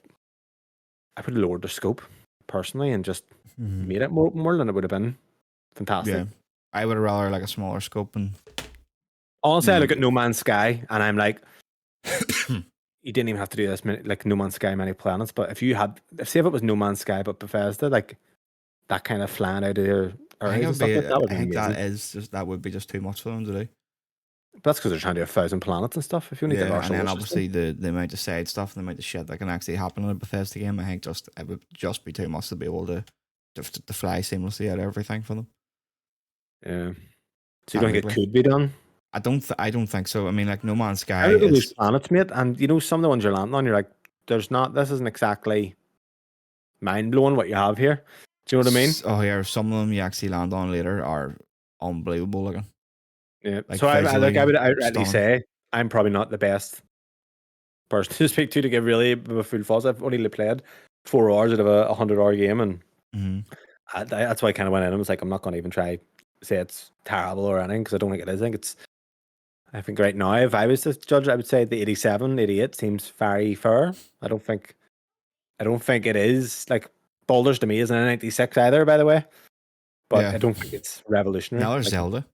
I would have lowered the scope personally and just made it more than it would have been. Fantastic. Yeah, I would have rather like a smaller scope. And honestly, I look at No Man's Sky and I'm like, you didn't even have to do this like No Man's Sky many planets. But if it was No Man's Sky but Bethesda, like that kind of flying out of their areas and stuff like that would be amazing. That would be just too much for them to do. But that's because they're trying to do 1,000 planets and stuff. If you need to and then obviously the amount of side stuff and the amount of shit that can actually happen in a Bethesda game, I think it would just be too much to be able to fly seamlessly out of everything for them. Yeah. So you don't think it could be done? I don't think so. I mean, like No Man's Sky. I look at those planets, mate, and some of the ones you're landing on, you're like, this isn't exactly mind blowing what you have here. Do you know what I mean? Oh yeah, some of them you actually land on later are unbelievable looking. Yeah. Like so I would outrightly say I'm probably not the best person to speak to give really a full thoughts. I've only played 4 hours out of a 100-hour game, and that's why I kind of went in and was like, I'm not going to even try say it's terrible or anything, because I don't think it is. I think right now, if I was to judge, I would say the 87, 88 seems very fair. I don't think it is. Like Baldur's to me isn't a 96 either, by the way. But I don't think it's revolutionary. Now there's Zelda.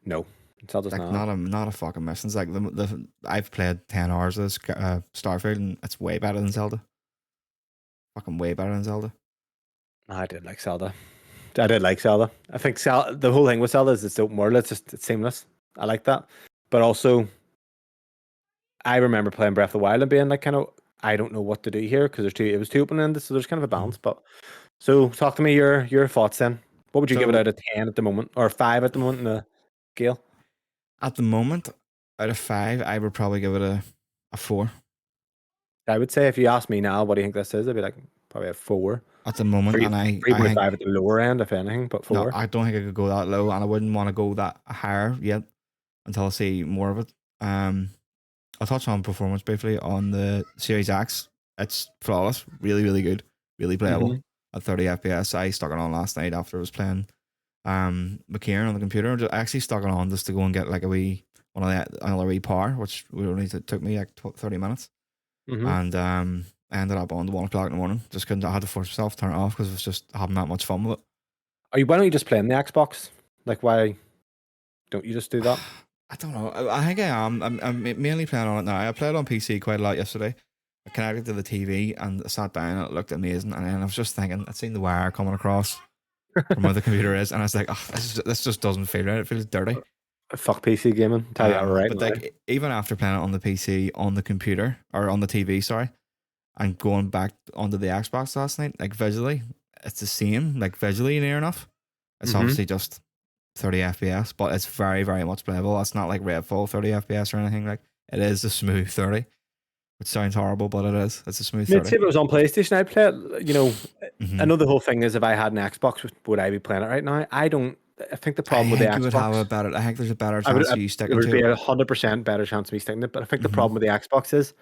No, Zelda's like not a fucking mess. It's like I've played 10 hours of Starfield, and it's way better than Zelda. Fucking way better than Zelda. I did like Zelda. I think the whole thing with Zelda is it's open world. It's seamless. I like that. But also, I remember playing Breath of the Wild and being like, kind of, I don't know what to do here, because it was too open-ended, so there's kind of a balance. But so talk to me your thoughts then. What would you give it out of 10 at the moment, or 5 at the moment in the scale? At the moment, out of 5, I would probably give it a 4. I would say if you ask me now, what do you think this is? I'd be like probably a 4 at the moment. 3.5 at the lower end, if anything, but 4. No, I don't think I could go that low, and I wouldn't want to go that higher yet until I see more of it. I'll touch on performance briefly on the Series X. It's flawless, really, really good, really playable at 30 FPS. I stuck it on last night after I was playing McKean on the computer. I actually stuck it on just to go and get like another wee power, which took me like 30 minutes. And I ended up on the 1 o'clock in the morning. I had to force myself to turn it off because I was just having that much fun with it. Why don't you just play on the Xbox? Like, why don't you just do that? I don't know. I think I am. I'm mainly playing on it now. I played on PC quite a lot yesterday. I connected to the TV and I sat down and it looked amazing. And then I was just thinking, I'd seen the wire coming across from what the computer is, and I was like, oh, this just doesn't feel right. It feels dirty. Fuck PC gaming. Tell you that right But now. like even after playing it on the PC, on the computer or on the TV, sorry, and going back onto the Xbox last night, like visually, it's the same. Like visually, near enough. It's obviously just 30 FPS, but it's very, very much playable. It's not like Redfall 30 FPS or anything. Like it is a smooth 30, which sounds horrible, but it is. It's a smooth 30. If it was on PlayStation, I'd play it. You know, I know the whole thing is if I had an Xbox, would I be playing it right now? I don't. I think the problem with the Xbox, would have a better. I think there's a better chance of you sticking to it. There would be 100% better chance of me sticking to it. But I think the problem with the Xbox is,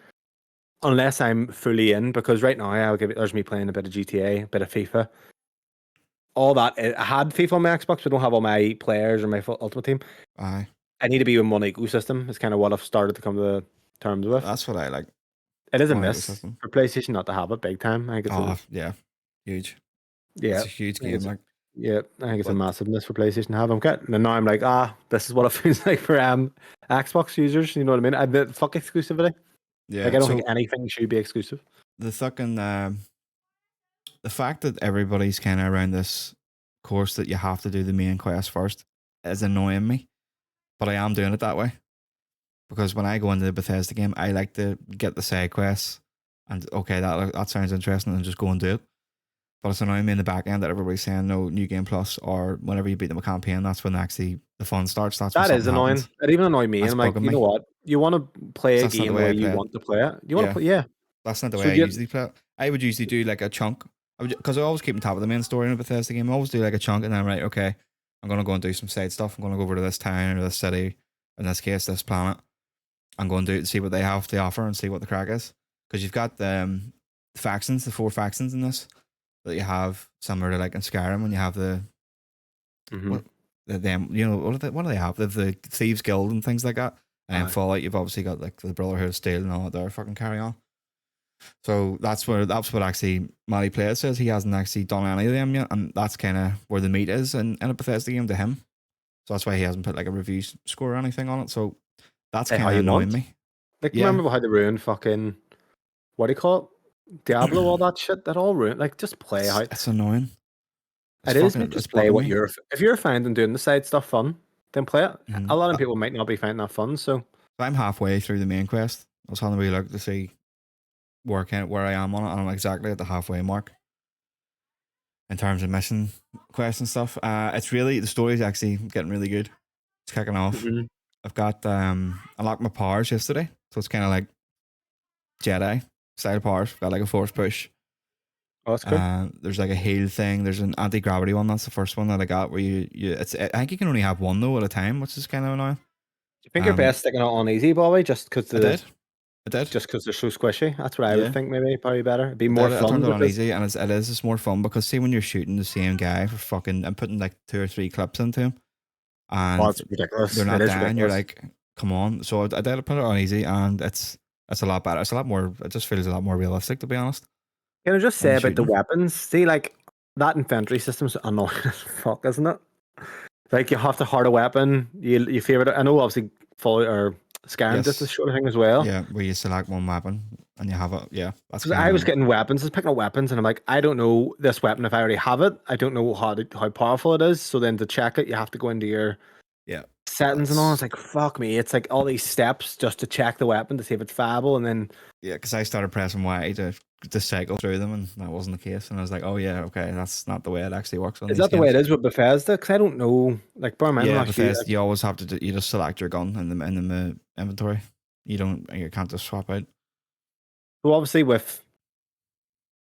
unless I'm fully in, because right now there's me playing a bit of GTA, a bit of FIFA, all that. I had FIFA on my Xbox, but I don't have all my players or my Ultimate Team. Aye. I need to be in one ecosystem. It's kind of what I've started to come to terms with. That's what I like. It is a miss for PlayStation not to have it big time. I think it's huge. Yeah, it's a huge game. Like, yeah, I think it's a massive miss for PlayStation to have. And now I'm like, this is what it feels like for Xbox users. You know what I mean? Fuck exclusivity. Yeah, like I don't think anything should be exclusive. The fucking the fact that everybody's kind of around this course that you have to do the main quest first is annoying me, but I am doing it that way because when I go into the Bethesda game, I like to get the side quests and okay, that sounds interesting and just go and do it. But it's annoying me in the back end that everybody's saying no New Game Plus or whenever you beat them a campaign, that's when actually the fun starts. That is annoying. Happens. It even annoys me. And I'm like, you know what? You want to play a game where you want to play it. You want to play, yeah. That's not the way I usually play it. I would usually do like a chunk because I always keep on top of the main story in a Bethesda game. I always do like a chunk and then I'm like, okay, I'm going to go and do some side stuff. I'm going to go over to this town or this city, in this case, this planet. I'm going to see what they have to offer and see what the crack is. Because you've got the factions, the 4 factions in this that you have similar to like in Skyrim when you have the them, you know, what do they have? The Thieves Guild and things like that. And in Fallout, you've obviously got like the Brotherhood of Steel and all that there fucking carry on. So that's what actually Matty Play says. He hasn't actually done any of them yet, and that's kind of where the meat is in a Bethesda game to him. So that's why he hasn't put like a review score or anything on it. So that's kind of annoying me. Like, remember how they ruined fucking, what do you call it? Diablo, all that shit, that all ruined. Like, just play how it's annoying. It is, just play what you're. If you're finding doing the side stuff fun, then play it. A lot of people might not be finding that fun, so I'm halfway through the main quest. I was having a wee look to see where I am on it, and I'm exactly at the halfway mark in terms of mission quests and stuff. It's really, the story's actually getting really good. It's kicking off. I've got I unlocked my powers yesterday, so it's kind of like Jedi style powers. Got like a force push. Oh, that's good. There's like a heal thing. There's an anti-gravity one. That's the first one that I got. Where I think you can only have one though at a time, which is kind of annoying. Do you think you're best sticking it on easy, Bobby? Just because I did. Just because they're so squishy. That's what I would think. Maybe probably better. It'd be more fun. I turned it on easy, and it's more fun because see when you're shooting the same guy for fucking, I'm putting like 2 or 3 clips into him, and it's ridiculous. They're not dying. You're like, come on. So I did put it on easy, and it's a lot better. It's a lot more. It just feels a lot more realistic, to be honest. Can I just say about the weapons? See, like that infantry system's annoying as fuck, isn't it? Like you have to hard a weapon. You favorite it. I know, obviously, Fallout or Skyrim does this sort of thing as well. Yeah, where you select one weapon and you have it. Yeah, that's. I was getting weapons, I was picking up weapons, and I'm like, I don't know this weapon if I already have it. I don't know how powerful it is. So then to check it, you have to go into your settings and all. It's like, fuck me. It's like all these steps just to check the weapon to see if it's viable, and then because I started pressing Y to cycle through them, and that wasn't the case. And I was like, oh yeah, okay, that's not the way it actually works. Is that the way it is with Bethesda? Because I don't know. Like, Bethesda, you always have to you just select your gun in the inventory. You can't just swap out. So obviously with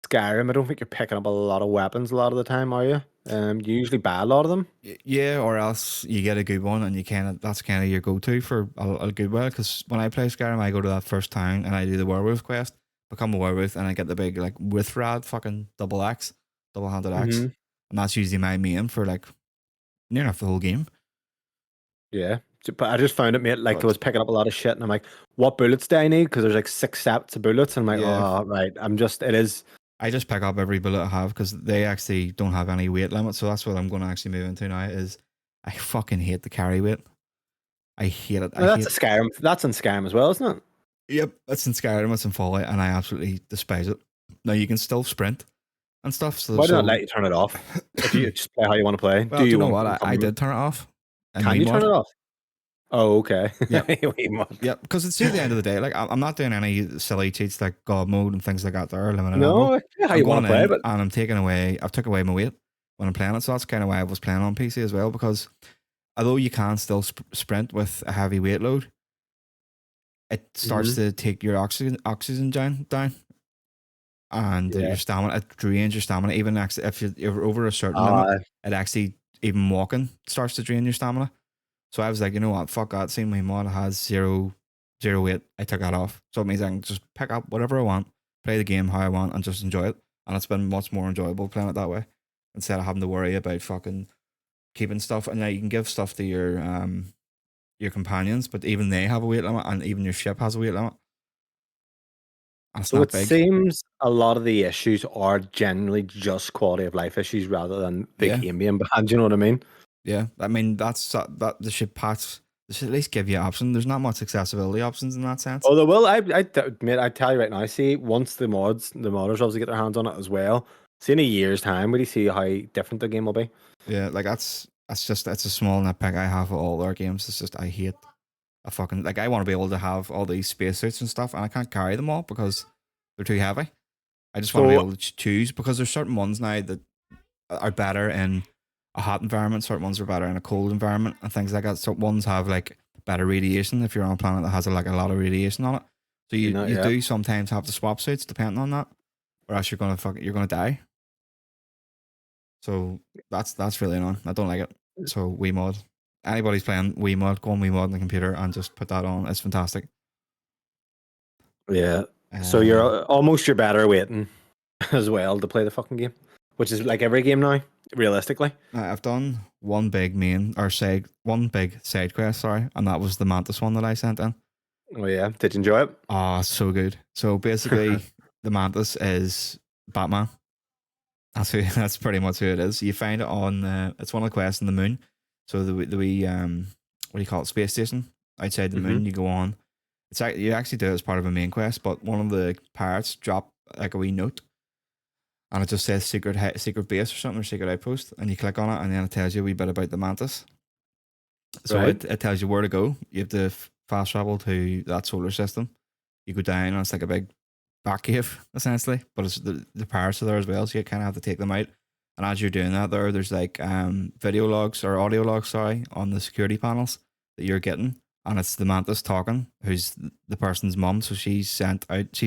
Skyrim, I don't think you're picking up a lot of weapons a lot of the time, are you? You usually buy a lot of them. Yeah, or else you get a good one, and that's kind of your go-to for a good while. Because when I play Skyrim, I go to that first town and I do the werewolf quest, become a werewolf, and I get the big like Withrad fucking double-handed axe, and that's usually my main for like near enough the whole game. Yeah, but I just found it, mate. Like I was picking up a lot of shit, and I'm like, what bullets do I need? Because there's like 6 sets of bullets, and I'm like, oh right, I just pick up every bullet I have because they actually don't have any weight limit. So that's what I'm going to actually move into now. Is I fucking hate the carry weight. I hate it. That's Skyrim. That's in Skyrim as well, isn't it? Yep, it's in Skyrim. It's in Fallout, and I absolutely despise it. Now you can still sprint, and stuff. Why do not let you turn it off? If you just play how you want to play, well, do you know what? I did turn it off. Can you turn it off? Oh, okay. Yeah. Yeah, because it's at the end of the day, like I'm not doing any silly cheats like God mode and things like that there, limited ammo. How you want to play, but and I've took away my weight when I'm playing it, so that's kind of why I was playing on PC as well, because although you can still sprint with a heavy weight load, it starts to take your oxygen down, and your stamina, it drains your stamina. Even if you're over a certain limit, it actually, even walking starts to drain your stamina. So I was like, you know what, fuck that. Seeing my mod has zero weight, I took that off. So it means I can just pick up whatever I want, play the game how I want, and just enjoy it. And it's been much more enjoyable playing it that way, instead of having to worry about fucking keeping stuff. And now you can give stuff to your companions, but even they have a weight limit, and even your ship has a weight limit. So it seems a lot of the issues are generally just quality of life issues rather than the game being bad. You know what I mean? Yeah, I mean that's that the ship patch. They should at least give you options. There's not much accessibility options in that sense. Oh, they will. I admit, I tell you right now. I see once the modders obviously get their hands on it as well. See in a year's time, will you see how different the game will be? Yeah, like that's a small nitpick I have of all our games. It's just I hate a fucking, like, I want to be able to have all these spacesuits and stuff, and I can't carry them all because they're too heavy. I just want to be able to choose, because there's certain ones now that are better in a hot environment, certain ones are better in a cold environment, and things like that. So ones have like better radiation if you're on a planet that has like a lot of radiation on it. So you do sometimes have to swap suits depending on that, or else you're gonna die. So that's really annoying. I don't like it. So Wiimote. Anybody's playing Wiimote, go on Wiimote on the computer and just put that on. It's fantastic. Yeah. So you're better waiting as well to play the fucking game, which is like every game now, realistically. I've done one big side quest, sorry, and that was the Mantis one that I sent in. Oh yeah, did you enjoy it? Oh, so good. So basically, the Mantis is Batman. That's pretty much who it is. You find it on it's one of the quests on the moon. So the wee what do you call it, space station outside the moon. You go on. You actually do it as part of a main quest, but one of the pirates drop like a wee note, and it just says secret base or something, or secret outpost, and you click on it, and then it tells you a wee bit about the Mantis. So it tells you where to go. You have to fast travel to that solar system. You go down, and it's like a big back cave essentially, but it's the pirates are there as well, so you kind of have to take them out. And as you're doing that, there's like video logs or audio logs, sorry, on the security panels that you're getting, and it's the Mantis talking, who's the person's mum. So she's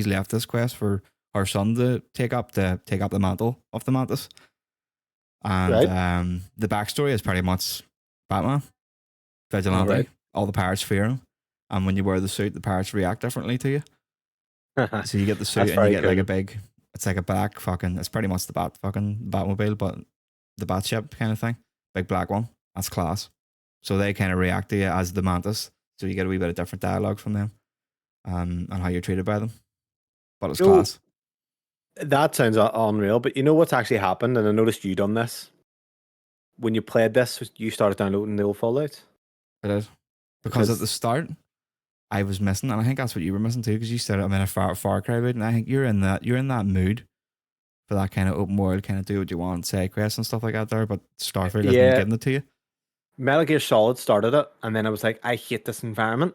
left this quest for her son to take up the mantle of the Mantis. And the backstory is pretty much Batman, vigilante. All the pirates fear him, and when you wear the suit, the pirates react differently to you. So you get the suit and you get like a big, it's like a black fucking, it's pretty much the Batmobile, but the Batship kind of thing, big black one. That's class. So they kind of react to you as the Mantis. So you get a wee bit of different dialogue from them, and how you're treated by them. But it's class. That sounds unreal. But you know what's actually happened, and I noticed you done this. When you played this, you started downloading the old Fallout. I did, because at the start I was missing, and I think that's what you were missing too, because you said I'm in a Far Cry mood, and I think you're in that mood for that kind of open world, kind of do what you want, side quests and stuff like that there. But Starfield isn't giving it to you. Metal Gear Solid started it, and then I was like, I hate this environment.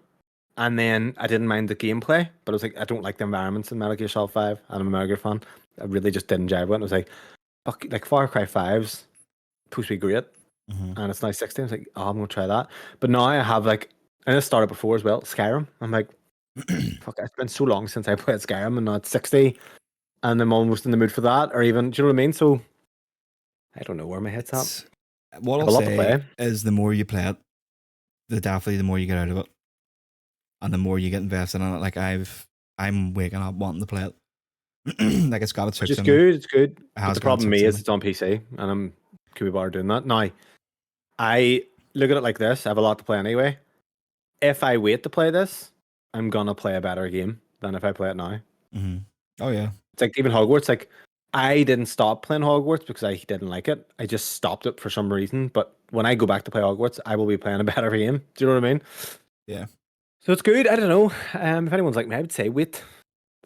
And then I didn't mind the gameplay, but I was like, I don't like the environments in Metal Gear Solid 5. And I'm a Metal Gear fan. I really just didn't jive with it. And I was like, fuck, like Far Cry 5's supposed to be great. And it's now 60. I was like, oh, I'm going to try that. But now I have like, and it started before as well, Skyrim. I'm like, fuck, it's been so long since I played Skyrim, and now it's 60. And I'm almost in the mood for that. Or even, do you know what I mean? So I don't know where my head's at. What I'll say is the more you play it, the more you get out of it. And the more you get invested in it. Like I'm waking up wanting to play it. Like it's got its hooks in good. It's good. But the problem is it's on PC, and could be bothered doing that. Now, I look at it like this. I have a lot to play anyway. If I wait to play this, I'm gonna play a better game than if I play it now. Oh yeah. It's like even Hogwarts. Like I didn't stop playing Hogwarts because I didn't like it. I just stopped it for some reason. But when I go back to play Hogwarts, I will be playing a better game. Do you know what I mean? Yeah. So it's good. I don't know. If anyone's like me, I would say wait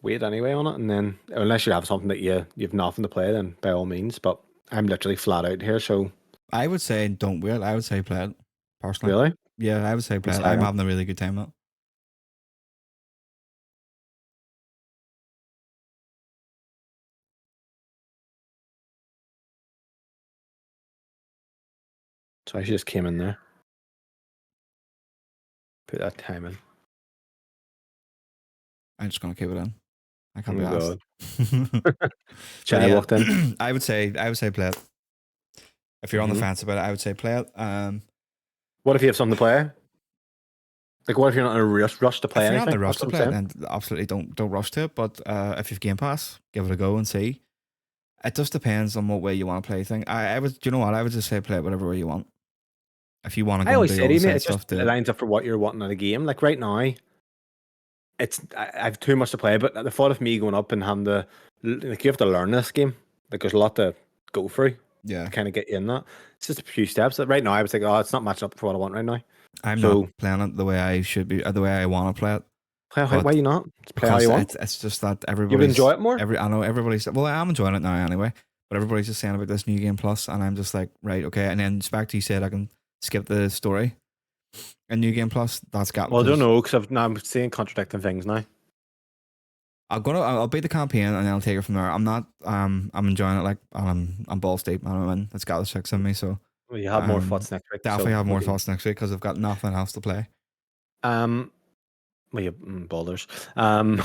wait anyway on it, and then unless you have something that you've nothing to play, then by all means. But I'm literally flat out here, so I would say don't wait. I would say play it personally. really, Yeah, I would say play it. I'm sorry. having a really good time with it. So I just came in there, put that time in. I'm just gonna keep it in. I can't be Oh asked. god. But I yeah, walked in. I would say play it. If you're on the fence about it, I would say play it. What if you have something to play? Like, what if you're not in a rush to play If you're not in anything? the rush That's to what I'm play it, saying. then absolutely don't rush to it. But if you've Game Pass, give it a go and see. It just depends on what way you want to play thing. I would, do you know what? I would just say play it whatever way you want. If you want to I go and always do say all to the you, mate, side it just stuff, do it. lines up for what you're wanting in a game. Like right now, I have too much to play, but the thought of me going up and having to, like, you have to learn this game. Like, there's a lot to go through Yeah, to kind of get you in that. It's just a few steps. Like, right now, I was like, oh, it's not matching up for what I want right now. I'm So not playing it the way I should be, the way I want to play it. why But you not? Just play how because you want. it's just that You would enjoy everybody's it more. I know everybody's, well, I am enjoying it now anyway. But everybody's just saying about this new game plus, and I'm just like, right, okay. And then back to you said I can skip the story. And new game plus, that's got. Well, I don't know because I'm seeing contradicting things now. I'll beat the campaign and then I'll take it from there. I'm enjoying it, like, I'm balls deep. I'm in. It's got the 6 in me, so Well, you have more thoughts next week. definitely So have more maybe. thoughts next week because I've got nothing else to play. Well, you boulders. So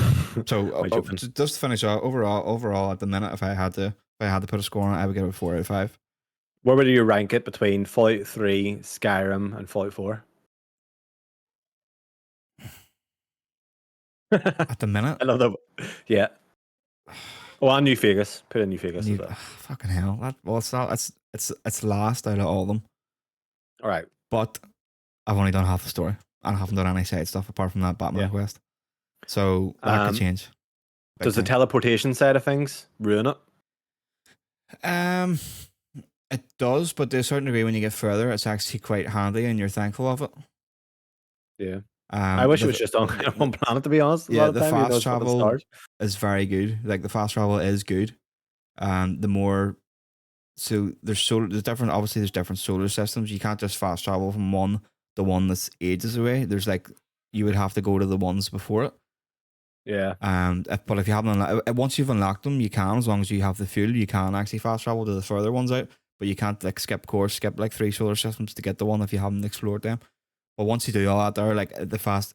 Quite joking. just to finish out, overall at the minute, if I had to put a score on it, I would give it a 4 out of 5. Where would you rank it between Fallout 3, Skyrim, and Fallout 4? At the minute, I love that. Yeah. Oh, and New Vegas. Put in New Vegas as well. fucking hell. It's not. It's last out of all of them. All right. But I've only done half the story. I haven't done any side stuff apart from that Batman quest. So that could change. Does the teleportation side of things ruin it? It does, but to a certain degree, when you get further, it's actually quite handy, and you're thankful of it. Yeah. I wish it was just on one planet, to be honest. Yeah, the fast travel is very good. Like, the fast travel is good. The more, so there's different. Obviously, there's different solar systems. You can't just fast travel from one to one that's ages away. There's like, you would have to go to the ones before it. Yeah. But if you haven't once you've unlocked them, you can, as long as you have the fuel, you can actually fast travel to the further ones out. But you can't, like, skip like 3 solar systems to get the one if you haven't explored them. But once you do all that, there, like, the fast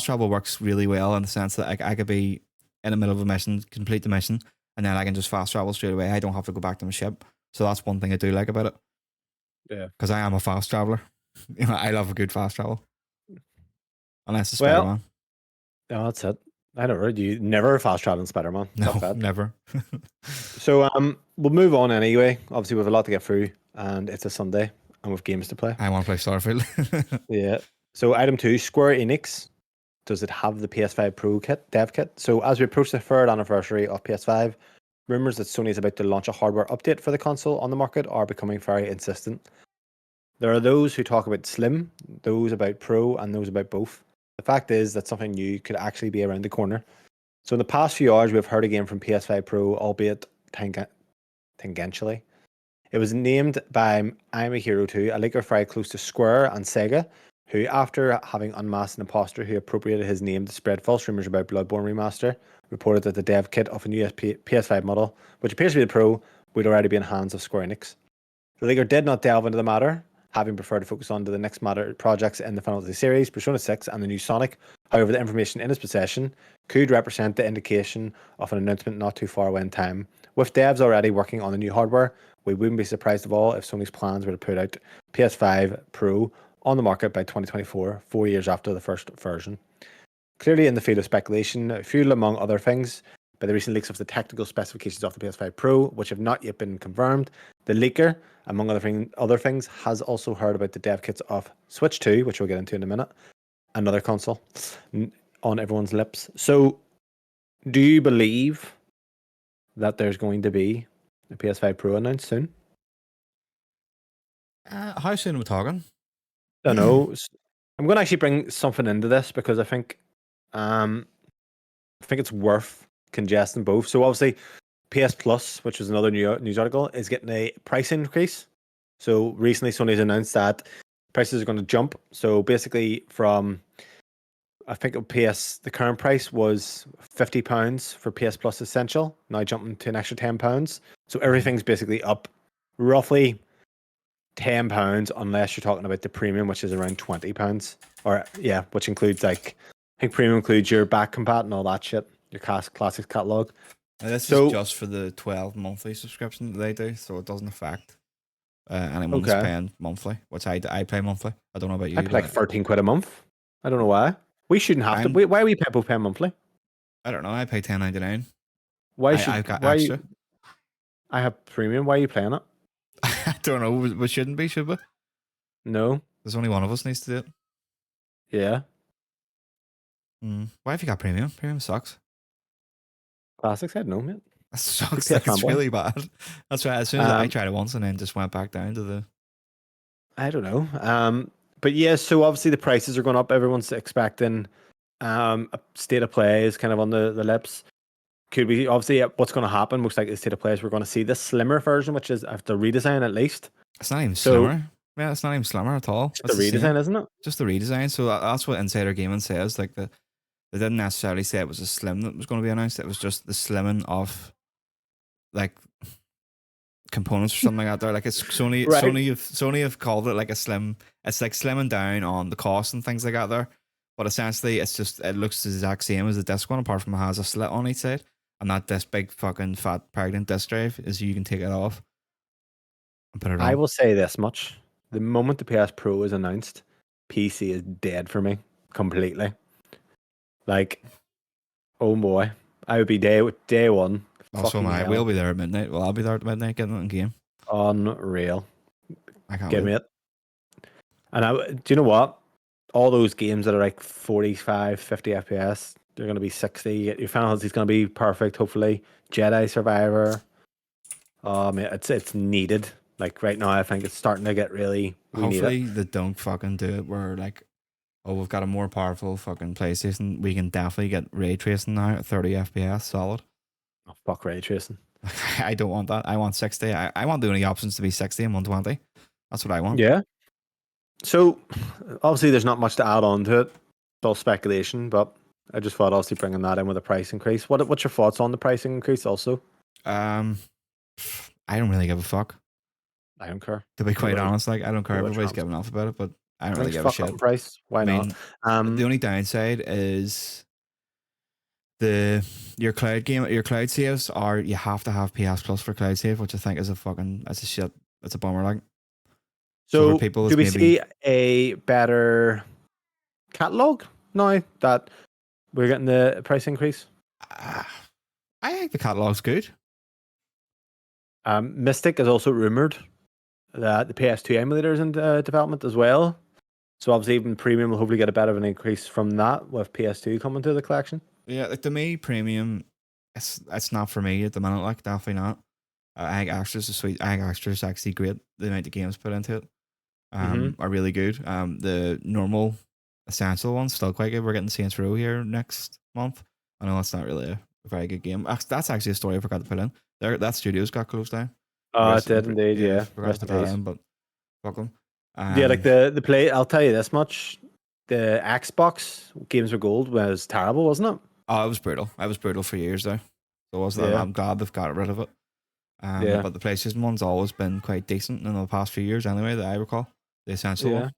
travel works really well in the sense that, like, I could be in the middle of a mission, complete the mission, and then I can just fast travel straight away. I don't have to go back to my ship. So that's one thing I do like about it. Yeah. Because I am a fast traveler. You know, I love a good fast travel. Unless it's Spider-Man. No, that's it. I don't know. You never fast travel in Spider-Man. No, never. So we'll move on anyway. Obviously, we have a lot to get through, and it's a Sunday, and we've games to play. I want to play Starfield. Yeah. So item 2, Square Enix. Does it have the PS5 Pro dev kit? So as we approach the 3rd anniversary of PS5, rumors that Sony is about to launch a hardware update for the console on the market are becoming very insistent. There are those who talk about Slim, those about Pro, and those about both. The fact is that something new could actually be around the corner. So in the past few hours, we've heard again from PS5 Pro, albeit tangentially. It was named by I'm a Hero 2, a leaker very close to Square and Sega, who, after having unmasked an imposter who appropriated his name to spread false rumors about Bloodborne Remaster, reported that the dev kit of a new PS5 model, which appears to be the Pro, would already be in hands of Square Enix. The leaker did not delve into the matter, having preferred to focus on the next matter projects in the Final Fantasy series, Persona 6 and the new Sonic. However, the information in his possession could represent the indication of an announcement not too far away in time. With devs already working on the new hardware, we wouldn't be surprised at all if Sony's plans were to put out PS5 Pro on the market by 2024, 4 years after the first version. Clearly in the field of speculation, fueled among other things by the recent leaks of the technical specifications of the PS5 Pro, which have not yet been confirmed. The leaker, among other things, has also heard about the dev kits of Switch 2, which we'll get into in a minute, another console, on everyone's lips. So, do you believe that there's going to be a PS5 Pro announced soon? How soon are we talking? I don't know. I'm going to actually bring something into this because I think it's worth congesting both. So obviously, PS Plus, which was another news article, is getting a price increase. So recently, Sony's announced that prices are going to jump. So basically, from I think the current price was £50 for PS Plus Essential, now jumping to an extra £10. So everything's basically up roughly £10 unless you're talking about the premium, which is around £20. Or yeah, which includes like I think premium includes your back compat and all that shit, your classics catalog. Now, this is just for the 12 monthly subscription that they do, so it doesn't affect anyone that's paying monthly, which I pay monthly. I don't know about you. I pay like 13 quid a month. I don't know why. We shouldn't have to. Why are we both paying monthly? I don't know. I pay $10.99. I've got extra. I have premium. Why are you playing it? I don't know. We shouldn't be, should we? No. There's only one of us needs to do it. Yeah. Why have you got premium? Premium sucks. Classics, I don't know, mate. That sucks. Like, it's really bad. That's right. As soon as I tried it once and then just went back down to the... I don't know. But yeah, so obviously the prices are going up. Everyone's expecting a state of play is kind of on the lips. Could we obviously what's going to happen? Most likely the state of play is we're going to see this slimmer version, which is the redesign at least. It's not even slimmer. Yeah, it's not even slimmer at all. Just the redesign, isn't it? Just the redesign. So that's what Insider Gaming says. Like they didn't necessarily say it was a slim that was going to be announced. It was just the slimming of like components or something like that. Like it's Sony. Right. Sony have called it like a slim. It's like slimming down on the cost and things like that there. But essentially, it looks the exact same as the disc one, apart from it has a slit on each side. And that this big fucking fat pregnant disc drive is you can take it off and put it on. I will say this much. The moment the PS Pro is announced, PC is dead for me completely. Like, oh boy. I would be day one. Also, we'll be there at midnight. Well, I'll be there at midnight getting it in game. Unreal. I can't give me it. And do you know what? All those games that are like 45, 50 FPS, they're going to be 60. Your Final Fantasy is going to be perfect, hopefully. Jedi Survivor. Oh, man, it's needed. Like right now, I think it's starting to get really. Hopefully, they don't fucking do it where like, oh, we've got a more powerful fucking PlayStation. We can definitely get ray tracing now at 30 FPS solid. Oh, fuck ray tracing. I don't want that. I want 60. I want the only options to be 60 and 120. That's what I want. Yeah. So, obviously, there's not much to add on to it. It's all speculation, but I just thought obviously bringing that in with a price increase. What's your thoughts on the pricing increase also? I don't really give a fuck. I don't care. To be quite honest, like I don't care. Everybody's giving off about it, but I don't really give a shit. Price. Why not? The only downside is your cloud saves are you have to have PS Plus for cloud save, which I think is that's a shit. It's a bummer. Like, so do we see a better catalog now that we're getting the price increase? I think the catalog's good. Mystic is also rumored that the PS2 emulator is in development as well. So obviously even premium will hopefully get a bit of an increase from that with PS2 coming to the collection. Yeah, like to me, premium, it's not for me at the minute. Like definitely not. I think extras is sweet. I think extras is actually great. The amount of games put into it are really good. The normal essential one's still quite good. We're getting Saints Row here next month. I know that's not really a very good game. That's actually a story I forgot to put in. That studio's got closed down. Oh, it did indeed, yeah. Forgot to put that in, but fuck them. Yeah, like the play, I'll tell you this much. The Xbox Games with Gold was terrible, wasn't it? Oh, it was brutal. I was brutal for years there. So was that. I'm glad they've got rid of it. But the PlayStation one's always been quite decent in the past few years anyway, that I recall. The essential one.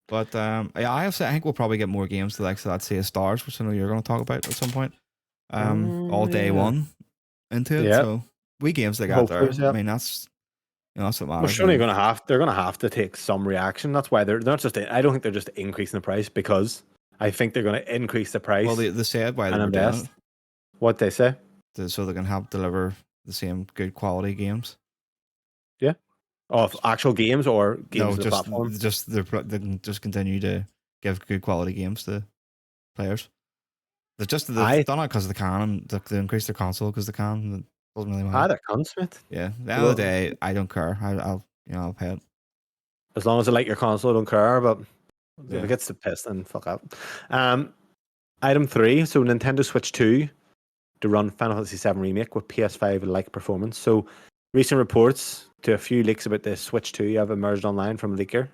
But I think we'll probably get more games to like that Sea of Stars, which I know you're going to talk about at some point. All day one into it. So we games they got there. I mean that's what matters. Well, surely they're gonna have to take some reaction. That's why they're not just. I don't think they're just increasing the price because I think they're going to increase the price. Well, they said why they were doing it. What they say? So they can help deliver the same good quality games. Yeah. Of actual games or games of the platform? They can just continue to give good quality games to players. They've done it because they can, and they increase their console because they can. It doesn't really matter. They're constant. Yeah. At the end of the day, I don't care. I'll pay it. As long as I like your console, I don't care. But if it gets to piss, then fuck up. Item 3. So Nintendo Switch 2 to run Final Fantasy 7 Remake with PS5-like performance. So, recent reports to a few leaks about the Switch 2 have emerged online from leaker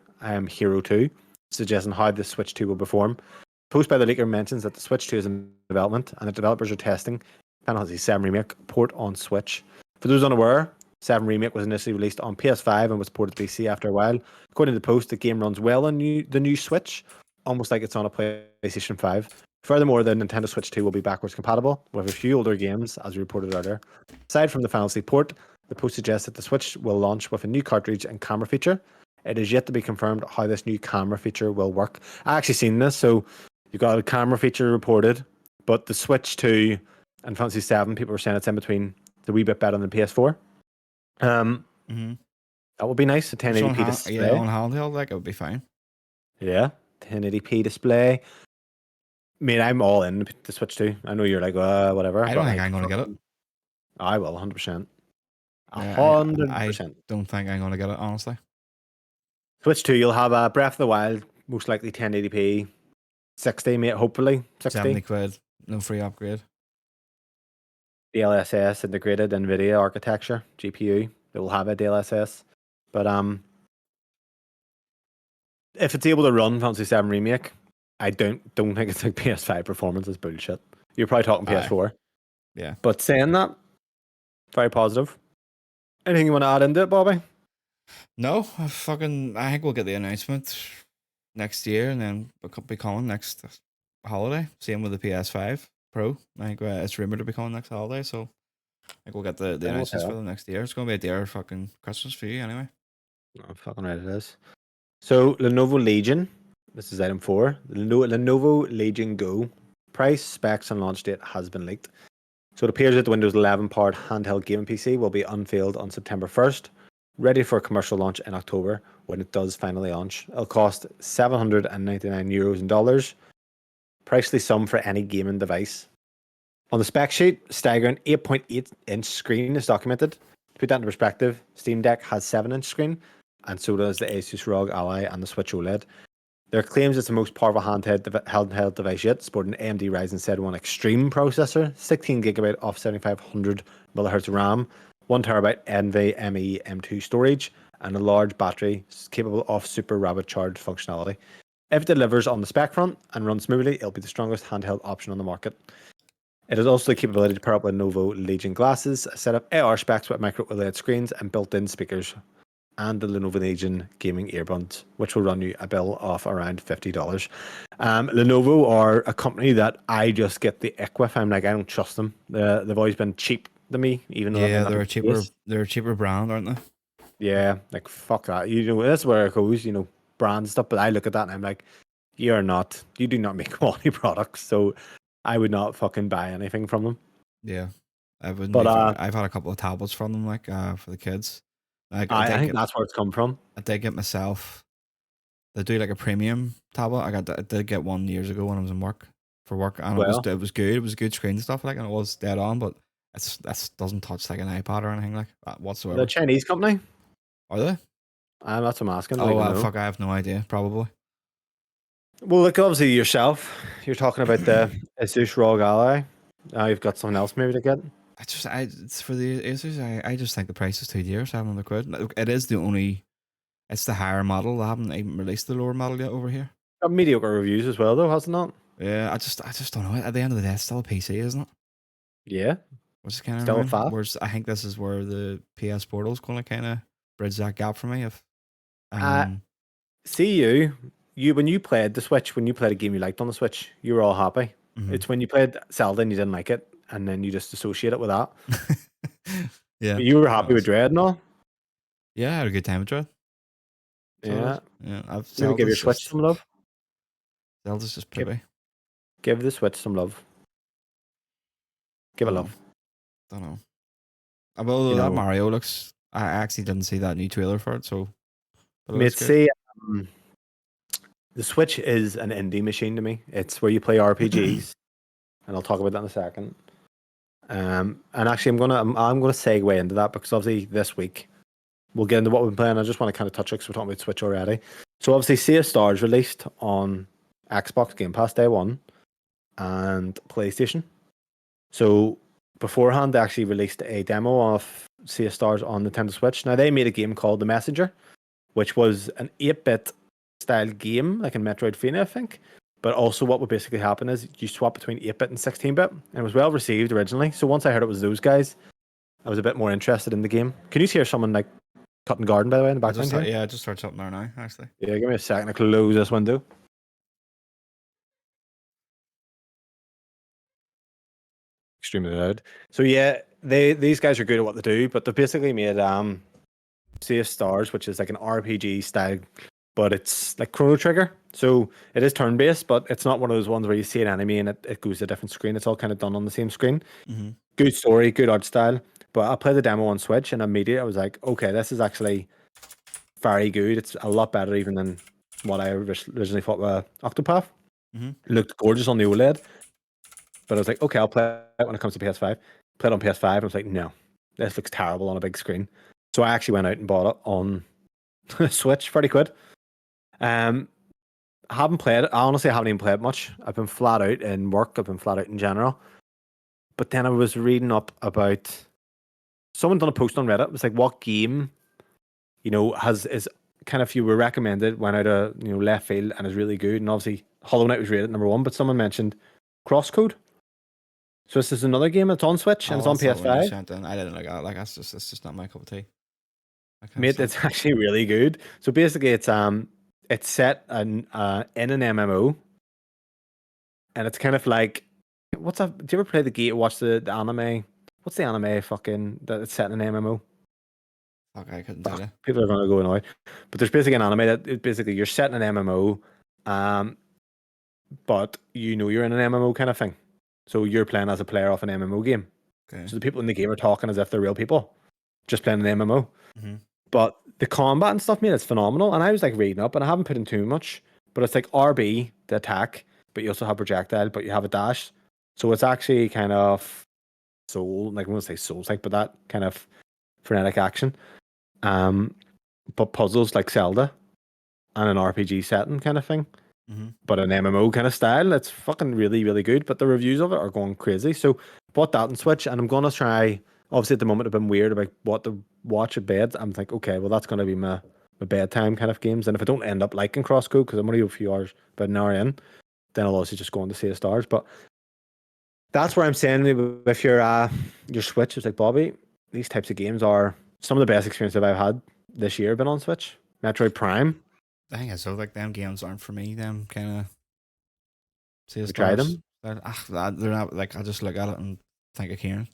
Hero 2, suggesting how the Switch 2 will perform. Post by the leaker mentions that the Switch 2 is in development and that developers are testing Final Fantasy 7 Remake port on Switch. For those unaware, 7 Remake was initially released on PS5 and was ported to PC after a while. According to the post, the game runs well on the new Switch, almost like it's on a PlayStation 5. Furthermore, the Nintendo Switch 2 will be backwards compatible with a few older games, as we reported earlier. Aside from the Final Fantasy port, the post suggests that the Switch will launch with a new cartridge and camera feature. It is yet to be confirmed how this new camera feature will work. I actually seen this, so you've got a camera feature reported, but the Switch 2 and Fantasy 7, people were saying it's in between. It's a wee bit better than the PS4. That would be nice. A 1080p display. Yeah, on handheld, like it would be fine. Yeah, 1080p display. I mean, I'm all in the Switch 2. I know you're like, whatever. I don't think I'm going to get it. I will, 100%. 100%. I don't think I'm going to get it, honestly. Switch 2, you'll have a Breath of the Wild, most likely 1080p, 60, mate, hopefully. 60. 70 quid, no free upgrade. DLSS integrated NVIDIA architecture, GPU. It will have a DLSS. But if it's able to run Fantasy 7 Remake, I don't think it's like PS5 performance is bullshit. You're probably talking PS4. Yeah. But saying that, very positive. Anything you want to add into it, Bobby? No, I think we'll get the announcement next year and then be coming next holiday. Same with the PS5 Pro. I think it's rumored to be coming next holiday, so I think we'll get the announcements for them next year. It's going to be a dear fucking Christmas for you anyway. I'm fucking right it is. So, Lenovo Legion. This is item 4. The Lenovo Legion Go. Price, specs, and launch date has been leaked. So it appears that the Windows 11 powered handheld gaming PC will be unveiled on September 1st, ready for commercial launch in October when it does finally launch. It'll cost €799 in dollars. Pricely sum for any gaming device. On the spec sheet, staggering 8.8-inch screen is documented. To put that into perspective, Steam Deck has 7-inch screen, and so does the Asus ROG Ally and the Switch OLED. There are claims it's the most powerful handheld device yet, sporting an AMD Ryzen 7 Extreme processor, 16GB of 7500mHz RAM, 1TB NVMe M2 storage, and a large battery capable of super rapid charge functionality. If it delivers on the spec front and runs smoothly, it'll be the strongest handheld option on the market. It has also the capability to pair up with Lenovo Legion glasses, a set of AR specs with micro OLED screens and built-in speakers, and the Lenovo Legion gaming earbuds, which will run you a bill of around $50. Lenovo are a company that I just get the ick with. I'm like, I don't trust them. They've always been cheap to me, even though they're a cheaper brand, aren't they? Yeah, like fuck that. You know, that's where it goes. You know, brand stuff. But I look at that and I'm like, you do not make quality products. So I would not fucking buy anything from them. Yeah, I wouldn't. But I've had a couple of tablets from them, like for the kids. I think that's where it's come from. I did get myself. They do like a premium tablet. I did get one years ago when I was in work, and it was good. It was good screen and stuff like, and it was dead on. But that doesn't touch like an iPad or anything like that whatsoever. The Chinese company? Are they? That's what I'm asking. Fuck! I have no idea. Probably. Well, look, obviously yourself. You're talking about the Asus ROG Ally. Now you've got something else maybe to get. It's for the Asus. I just think the price is too dear, £700. It is the only. It's the higher model. They haven't even released the lower model yet over here. Got mediocre reviews as well, though, hasn't it? Yeah, I just don't know. At the end of the day, it's still a PC, isn't it? Yeah. Which is kind of still fast. Whereas I think this is where the PS Portal is going to kind of bridge that gap for me. See you when you played the Switch, when you played a game you liked on the Switch, you were all happy. Mm-hmm. It's when you played Zelda and you didn't like it, and then you just associate it with that. Yeah, but you were happy with Dread and all. Yeah, I had a good time with Dread. Yeah. I've give your Switch some love. Zelda's just pretty. Give the Switch some love. Give it love. Don't know. Well, that Mario looks. I actually didn't see that new trailer for it, so. The Switch is an indie machine to me. It's where you play RPGs, and I'll talk about that in a second. And actually, I'm gonna segue into that because obviously this week we'll get into what we've been playing. I just want to kind of touch it because we're talking about Switch already. So obviously, Sea of Stars released on Xbox Game Pass Day 1 and PlayStation. So beforehand, they actually released a demo of Sea of Stars on Nintendo Switch. Now, they made a game called The Messenger, which was an 8-bit style game, like in Metroidvania, I think. But also, what would basically happen is you swap between 8-bit and 16-bit, and it was well received originally. So once I heard it was those guys, I was a bit more interested in the game. Can you hear someone like cutting garden, by the way, in the background here? Yeah, I just started something there now, actually. Yeah, give me a second to close this window. Extremely loud. So yeah, these guys are good at what they do, but they've basically made Sea of Stars, which is like an RPG style, but it's like Chrono Trigger. So it is turn based, but it's not one of those ones where you see an enemy and it goes to a different screen. It's all kind of done on the same screen. Mm-hmm. Good story, good art style. But I played the demo on Switch and immediately I was like, okay, this is actually very good. It's a lot better even than what I originally thought was Octopath. Mm-hmm. It looked gorgeous on the OLED. But I was like, okay, I'll play it when it comes to PS5. Played on PS5 and I was like, no, this looks terrible on a big screen. So I actually went out and bought it on Switch, pretty good. I haven't played it. I honestly haven't even played much. I've been flat out in work. I've been flat out in general. But then I was reading up about someone done a post on Reddit. It was like, what game, is kind of you were recommended, went out of left field and is really good. And obviously Hollow Knight was rated number 1, but someone mentioned Crosscode. So this is another game that's on Switch and it's on PS5. I didn't like that. Like that's just not my cup of tea. Mate, it's actually really good. So basically, it's set in an MMO, and it's kind of like what's that? Do you ever play the game? Watch the anime? What's the anime fucking that it's set in an MMO? Okay, I couldn't tell you. People are gonna go annoyed, but there's basically an anime that basically you're set in an MMO, but you're in an MMO kind of thing. So you're playing as a player of an MMO game. Okay. So the people in the game are talking as if they're real people, just playing an MMO. Mm-hmm. But the combat and stuff, man, it's phenomenal. And I was like reading up, and I haven't put in too much, but it's like RB the attack, but you also have projectile, but you have a dash. So it's actually kind of soul, like I won't say souls like, but that kind of frenetic action. But puzzles like Zelda and an RPG setting kind of thing. Mm-hmm. But an MMO kind of style. It's fucking really, really good. But the reviews of it are going crazy. So bought that on Switch, and I'm gonna try. Obviously, at the moment, I've been weird about what to watch at bed. I'm like, okay, well, that's gonna be my bedtime kind of games. And if I don't end up liking Crosscode, because I'm only a few hours, about an hour in, then I'll also just go on to Sea of Stars. But that's where I'm saying with your Switch, it's like, Bobby, these types of games are some of the best experiences I've had this year. Been on Switch. Metroid Prime. I think so. Like them games aren't for me. Them kind of. See, Try them. They're not like I just look at it and think of Kieran.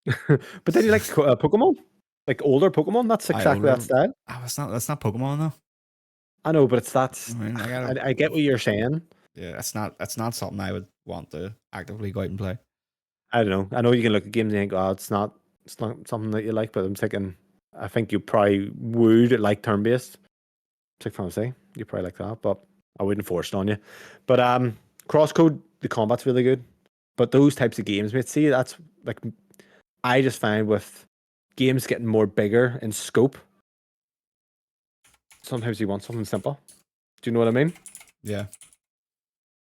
But then you like Pokemon, like older Pokemon. That's exactly that style. That's not Pokemon though. I know, but it's that. I mean, I get what you're saying. Yeah, it's not something I would want to actively go out and play. I don't know. I know you can look at games and think, oh, it's not something that you like, but I'm thinking, I think you probably would like turn based. Like fantasy, you probably like that, but I wouldn't force it on you. But Crosscode, the combat's really good. But those types of games, mate, see, that's like I just find with games getting more bigger in scope, sometimes you want something simple. Do you know what I mean? Yeah.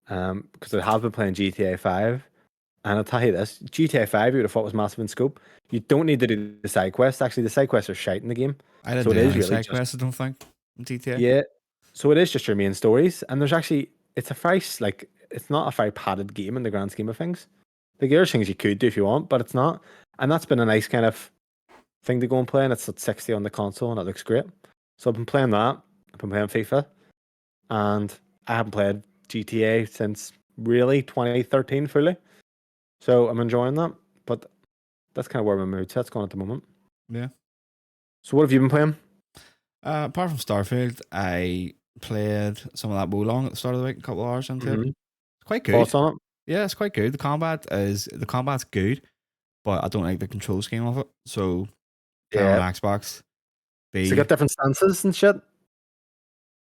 Because I have been playing GTA 5, and I'll tell you this: GTA 5, you would have thought was massive in scope. You don't need to do the side quests. Actually, the side quests are shite in the game. I didn't do any side quests, I don't think. GTA. Yeah, so it is just your main stories, and there's actually it's not a very padded game in the grand scheme of things. Like there's things you could do if you want, but it's not, and that's been a nice kind of thing to go and play. And it's at 60 on the console, and it looks great. So I've been playing that. I've been playing FIFA, and I haven't played GTA since really 2013 fully. So I'm enjoying that, but that's kind of where my mood set's going at the moment. Yeah. So what have you been playing? Apart from Starfield, I played some of that Wolong at the start of the week, a couple of hours into it. It's quite good. Thoughts on it? Yeah, it's quite good. The combat's good, but I don't like the control scheme of it. So, on Xbox. Does it got different stances and shit?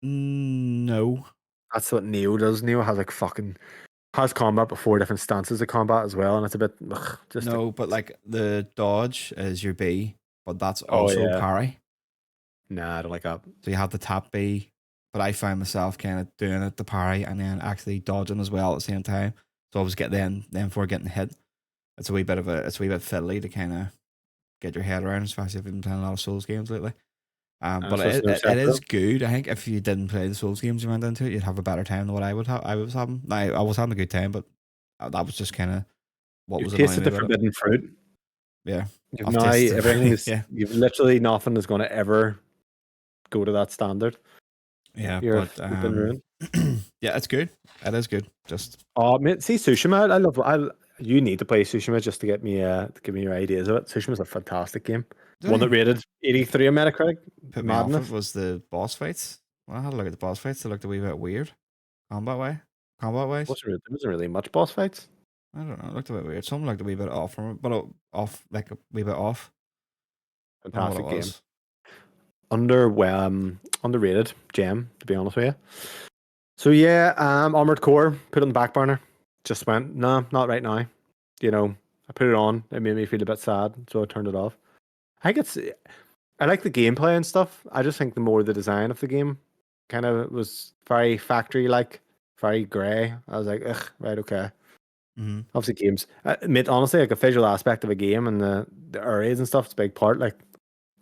No. That's what Neo does. Neo has has combat but 4 different stances of combat as well, and it's a bit but like the dodge is your B, but that's also parry. Nah, I don't like that. So you have the tap B, but I found myself kind of doing it the parry and then actually dodging as well at the same time. So I was getting hit. it's a wee bit fiddly to kind of get your head around, especially if you've been playing a lot of Souls games lately. But So it's no it is Sekiro. good. I think if you didn't play the Souls games you went into it, you'd have a better time than what I would have. I was having. I was having a good time, but that was just kind of what You've was annoying tasted me the about it. forbidden fruit. Yeah, You've I've now tasted everything it. is. Yeah, You've literally nothing is going to ever go to that standard. yeah, You've but been ruined. yeah, it's good. It is good. Just Oh, mate, see Tsushima. I love. You need to play Tsushima just to get me to give me your ideas of it. Tsushima's a fantastic game. the One only that thing rated 83 on Metacritic. put me off it Madness. was the boss fights. When I had a look at the boss fights, they looked a wee bit weird. Combat wise. There wasn't really much boss fights. I don't know. It looked a bit weird. Something looked a wee bit off from it, but off like a wee bit off. I don't know what it Fantastic game. was. Underrated gem, to be honest with you. So yeah, Armored Core put on the back burner. Just went, no, not right now. You know, I put it on. It made me feel a bit sad, so I turned it off. I think I like the gameplay and stuff. I just think the more the design of the game kind of was very factory like, very grey. I was like, ugh, right, okay. Mm-hmm. Obviously, games. Admit honestly, like a visual aspect of a game and the areas and stuff, it's a big part. Like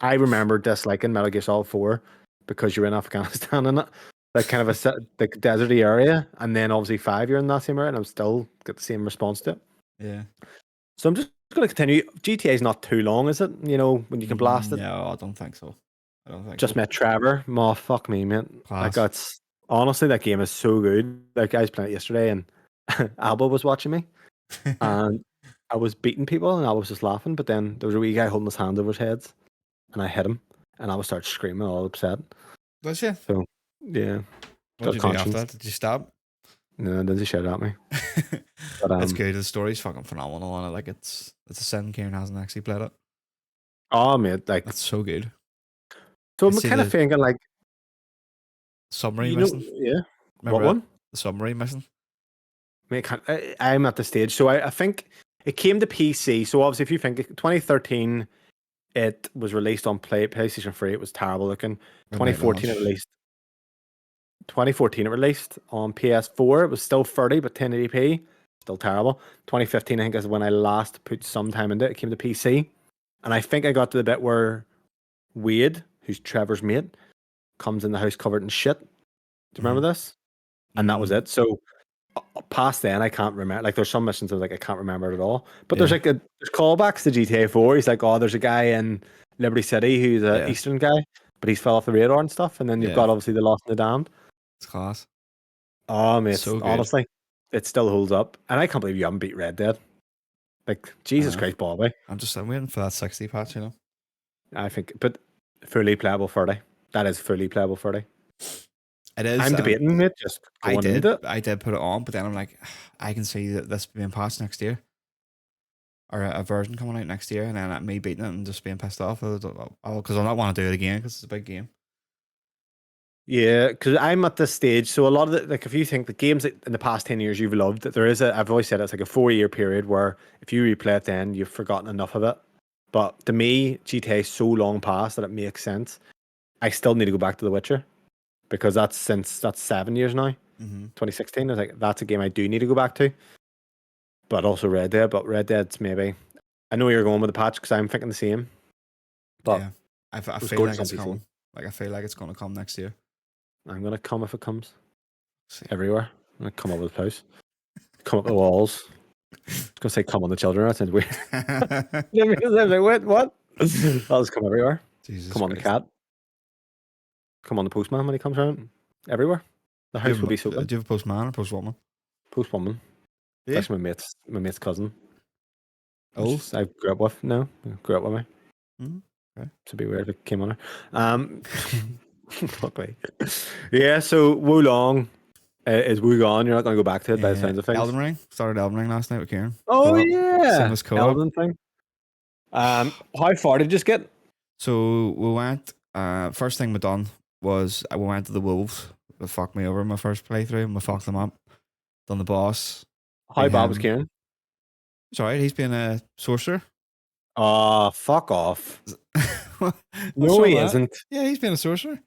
I remember disliking Metal Gear Solid 4 because you're in Afghanistan and it, like kind of like deserty area, and then obviously 5 you're in that same area, and I'm still get the same response to it. Yeah. So I'm just going to continue. GTA is not too long, is it? You know, when you can blast it. No, I don't think so. I don't think Just so. met Trevor. Oh, fuck me, man. Like Class. that's honestly that game is so good. Like I was playing it yesterday, and Alba was watching me, and I was beating people, and I was just laughing. But then there was a wee guy holding his hand over his head, and I hit him, and I would start screaming, all upset. Does you? So yeah, What got did you do after conscience. that? Did you stop? No, then he shouted at me. But It's good. The story's fucking phenomenal on it. Like it's a sin Kieran hasn't actually played it. oh mate, like That's so good. so I I'm see kind of the thinking like submarine mission. yeah. What Remember it? one? The submarine mission. Mate, I'm at the stage. So I think it came to PC. So obviously, if you think 2013, it was released on PlayStation 3. It was terrible looking. Midnight 2014, it launch. released. 2014, it released on PS4. It was still 30, but 1080p. Still terrible. 2015, I think, is when I last put some time into it. It came to PC. And I think I got to the bit where Wade, who's Trevor's mate, comes in the house covered in shit. Do you remember this? And that was it. So past then, I can't remember. Like, there's some missions I was like, I can't remember it at all. But there's Yeah. like there's callbacks to GTA 4. He's like, oh, there's a guy in Liberty City who's an Yeah. Eastern guy, but he's fell off the radar and stuff. And then you've got Yeah. obviously the Lost and the Damned. It's class. Oh, mate, So good. honestly, it still holds up. And I can't believe you haven't beat Red Dead. Like, Jesus Christ, Bobby. I'm waiting for that 60 patch, you know. I think, but fully playable 30. That is fully playable 30. It is. I'm debating it, just going into it. I did put it on, but then I'm like, I can see that this being passed next year, or a version coming out next year, and then me beating it and just being pissed off because I'll not want to do it again because it's a big game. Yeah, because I'm at this stage. So a lot of the like, if you think the games that in the past 10 years you've loved, that there is I've always said it's like a 4 year period where if you replay it, then you've forgotten enough of it. But to me, GTA is so long past that it makes sense. I still need to go back to The Witcher because that's 7 years now. 2016. I was like, that's a game I do need to go back to. But also Red Dead. But Red Dead's maybe. I know you're going with the patch because I'm thinking the same. But yeah, I it was feel like gorgeous on it's PC. coming. Like I feel like it's going to come next year. I'm gonna come if it comes. See. Everywhere. I'm gonna come up with the house. Come up the walls. I was gonna say come on the children. That sounds weird. I'm like, what? I'll just come everywhere. Jesus come on Christ. the cat. Come on the postman when he comes around. Everywhere. The house will be so good. Do you have a postman or postwoman? Postwoman. Yeah. That's my mate's cousin. Oh. I grew up with. No, grew up with me. Okay. It'd be weird if it came on her. Fuck me. Yeah, so Wulong is Wu gone. You're not going to go back to it by the sounds of things. Elden Ring. Started Elden Ring last night with Kieran. Oh Co-op. yeah, Seamless co-op. Elden thing. How far did you just get? So we went. First thing we done was we went to the wolves. They fucked me over in my first playthrough, and we fucked them up. Done the boss. How bad was Kieran? It's alright. He's been a sorcerer. Oh, fuck off. No, he isn't. Yeah, he's been a sorcerer.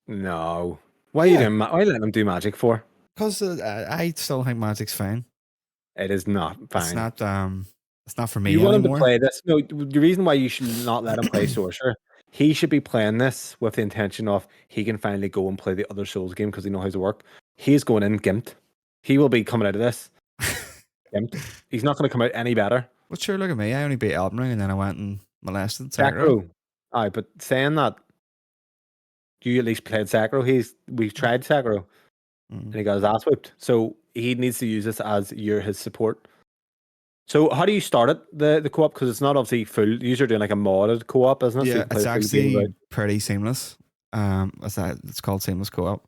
No. Why are you doing? Why letting him do magic for? Because I still think magic's fine. It is not fine. It's not. It's not for me You want him to anymore. play this? No, the reason why you should not let him play Sorcerer, he should be playing this with the intention of he can finally go and play the other Souls game because he knows how to work. He's going in gimped. He will be coming out of this gimped. He's not going to come out any better. Well, sure, look at me. I only beat Elden Ring and then I went and molested Sekiro. Sekiro. Aye, but saying that, you at least played Sekiro. We've tried Sekiro, and he got his ass whipped. So he needs to use this as his support. So how do you start it, the co-op? Because it's not obviously full. You're doing like a modded co-op, isn't it? Yeah, So it's actually pretty seamless. It's called seamless co-op.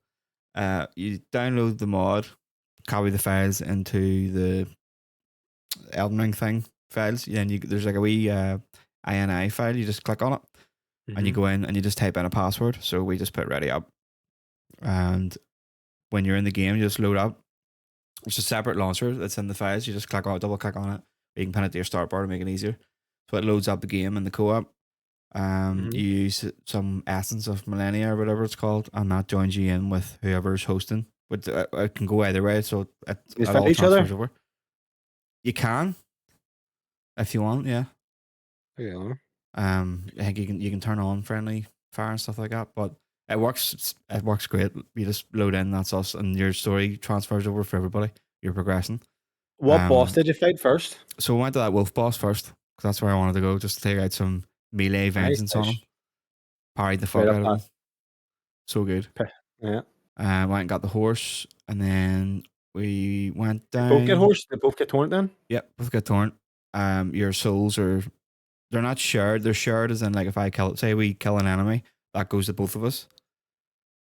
You download the mod, copy the files into the Elden Ring thing files. Then there's like a wee INI file. You just click on it, and you go in and you just type in a password. So we just put ready up, and when you're in the game, you just load up. It's a separate launcher that's in the files. You just double click on it. You can pin it to your start bar to make it easier. So it loads up the game and the co-op. You use some Essence of Millennia or whatever it's called, and that joins you in with whoever's hosting. But it can go either way, so it all each other. Over. You can, if you want, yeah. Yeah. I think you can turn on friendly fire and stuff like that, but it works. It works great. You just load in, that's us, and your story transfers over for everybody. You're progressing. What boss did you fight first? So we went to that wolf boss first, because that's where I wanted to go, just to take out some melee vengeance on him. Parried the fuck out of him. So good. Yeah. Went and got the horse, and then we went down. Both get horse? They both get torn then? Yep, both get torn. Your souls they're not shared. They're shared as in, like, if we kill an enemy, that goes to both of us.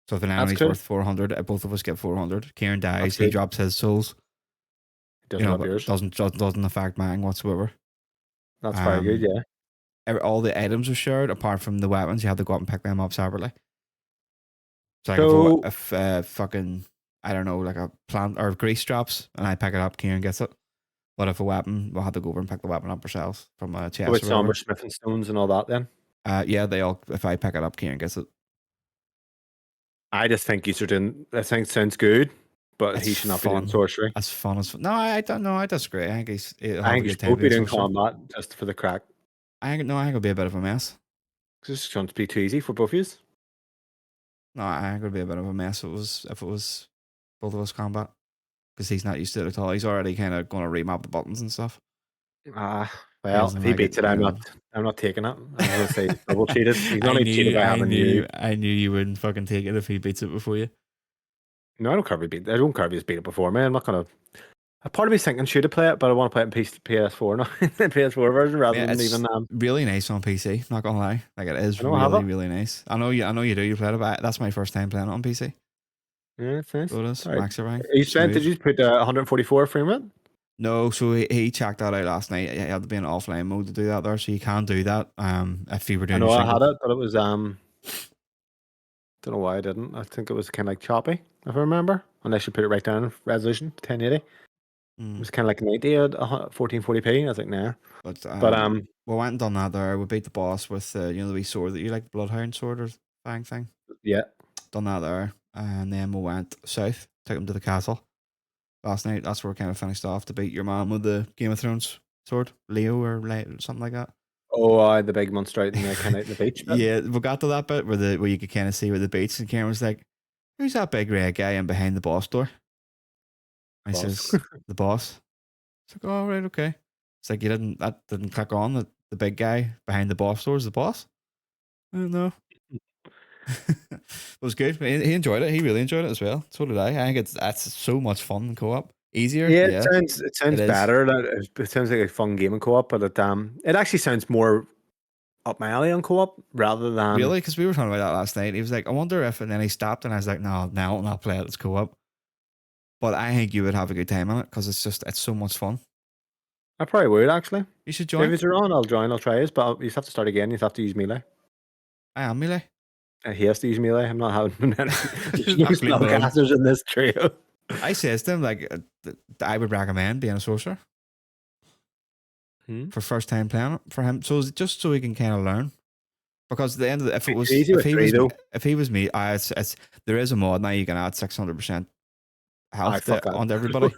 So if an enemy's worth 400, both of us get 400. Kieran dies, he drops his souls. Doesn't affect mine whatsoever. That's very good, yeah. All the items are shared, apart from the weapons. You have to go up and pick them up separately. So, if fucking, I don't know, like a plant or grease drops, and I pick it up, Kieran gets it. But if a weapon, we'll have to go over and pick the weapon up ourselves from a chest. With some smithing stones and all that then? Yeah, if I pick it up, Kieran gets it. I just think I think it sounds good, but he should not be doing sorcery. As fun as fun. No, I don't know. I disagree. I think he's supposed to be doing combat just for the crack. I think it'll be a bit of a mess. It's just going to be too easy for both of you. No, I think it'll be a bit of a mess if it was both of us combat, because he's not used to it at all. He's already kind of going to remap the buttons and stuff. Well, if he beats it, I'm not taking it. I'm going to say double cheated. He's only cheated by having you. I knew you wouldn't fucking take it if he beats it before you. No, I don't care if he's beat it before me. I'm not going to. A part of me thinking should have played it, but I want to play it in PS4 now, the PS4 version rather than even. Really nice on PC. Not gonna lie, like it is really nice. I know you do. You played it, but that's my first time playing it on PC. Yeah, it's nice. So it is. Right. Max rank. Did you put 144 frame rate? No, so he checked that out last night. He had to be in offline mode to do that there, so you can do that. If you were doing. I had it, but it was don't know why I didn't. I think it was kind of like choppy, if I remember. Unless you put it right down in resolution 1080. It was kind of like 90 at 1440p. I was like, nah. But we went and done that there. We beat the boss with the wee sword that you like, the Bloodhound sword or thing. Yeah. Done that there. And then we went south, took him to the castle last night. That's where we kind of finished off to beat your man with the Game of Thrones sword, Leo or something like that. Oh, the big monster out in the beach. Yeah, we got to that bit where you could kind of see where the beach, and Karen was like, "Who's that big red guy in behind the boss door?" I says, "The boss." It's like, "Oh, right, okay." It's like that didn't click on that the big guy behind the boss door is the boss. I don't know. It was good. He enjoyed it. He really enjoyed it as well. So did I. I think that's so much fun in co-op. Easier. Yeah, it sounds better. It sounds like a fun game in co-op, but it actually sounds more up my alley on co-op rather than really, because we were talking about that last night. He was like, "I wonder if," and then he stopped, and I was like, "No, I'll not play it. It's co-op." But I think you would have a good time on it because it's so much fun. I probably would actually. You should join. If it's on, I'll join. I'll try it, but you have to start again. You have to use melee. I am melee. He has to use melee. I'm not having any spellcasters in this trio. I says to him like, I would recommend being a sorcerer for first time playing it for him. So just so he can kind of learn. Because at the end of if he was me, there is a mod now you can add 600% health onto everybody.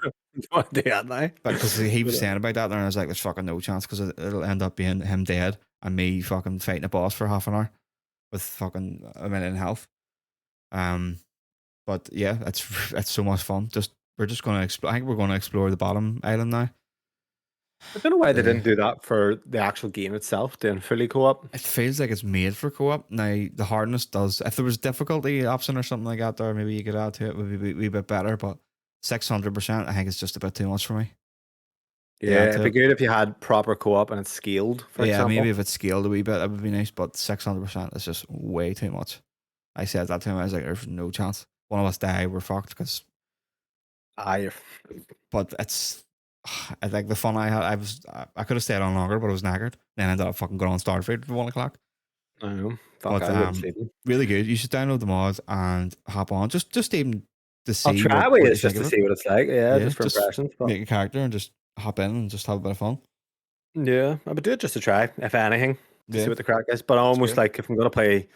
Don't do that now. But because he was saying about that, and I was like, there's fucking no chance because it'll end up being him dead and me fucking fighting a boss for half an hour with fucking a minute in health. But yeah, it's so much fun. We're just gonna explore. I think we're gonna explore the bottom island now. I don't know why they didn't do that for the actual game itself, doing fully co-op. It feels like it's made for co-op. Now the hardness does. If there was difficulty option or something like that, there maybe you could add to it. Would be a wee bit better. But 600%, I think it's just a bit too much for me. Yeah, it'd be good if you had proper co-op and it's scaled. For example, maybe if it's scaled a wee bit, that would be nice. But 600% is just way too much. I said that to him. I was like, "There's no chance. One of us die, we're fucked." Because, but it's. I think the fun I had, I could have stayed on longer, but I was knackered. Then I ended up fucking going on Starfield for 1 o'clock. I know. But really good. You should download the mod and hop on. Just even to see. I'll try what it just to see what it's like. Yeah, just for impressions. But make a character and just hop in and just have a bit of fun. Yeah, I would do it just to try, if anything, to see what the crack is. But I almost like if I'm gonna play,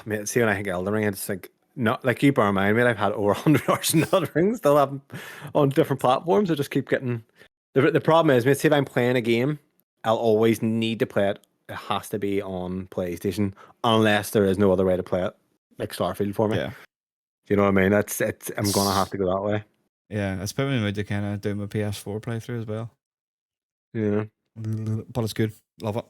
mate, see when I think Elden Ring, it's like not like you bear in mind, mate. I've had over 100 hours in Elden Ring, still have them on different platforms. I just keep getting. The problem is, mate, see if I'm playing a game, I'll always need to play it. It has to be on PlayStation, unless there is no other way to play it, like Starfield for me. Yeah. Do you know what I mean? I'm gonna have to go that way. Yeah, it's put me in the mood to kind of do my PS4 playthrough as well. Yeah, but it's good. Love it.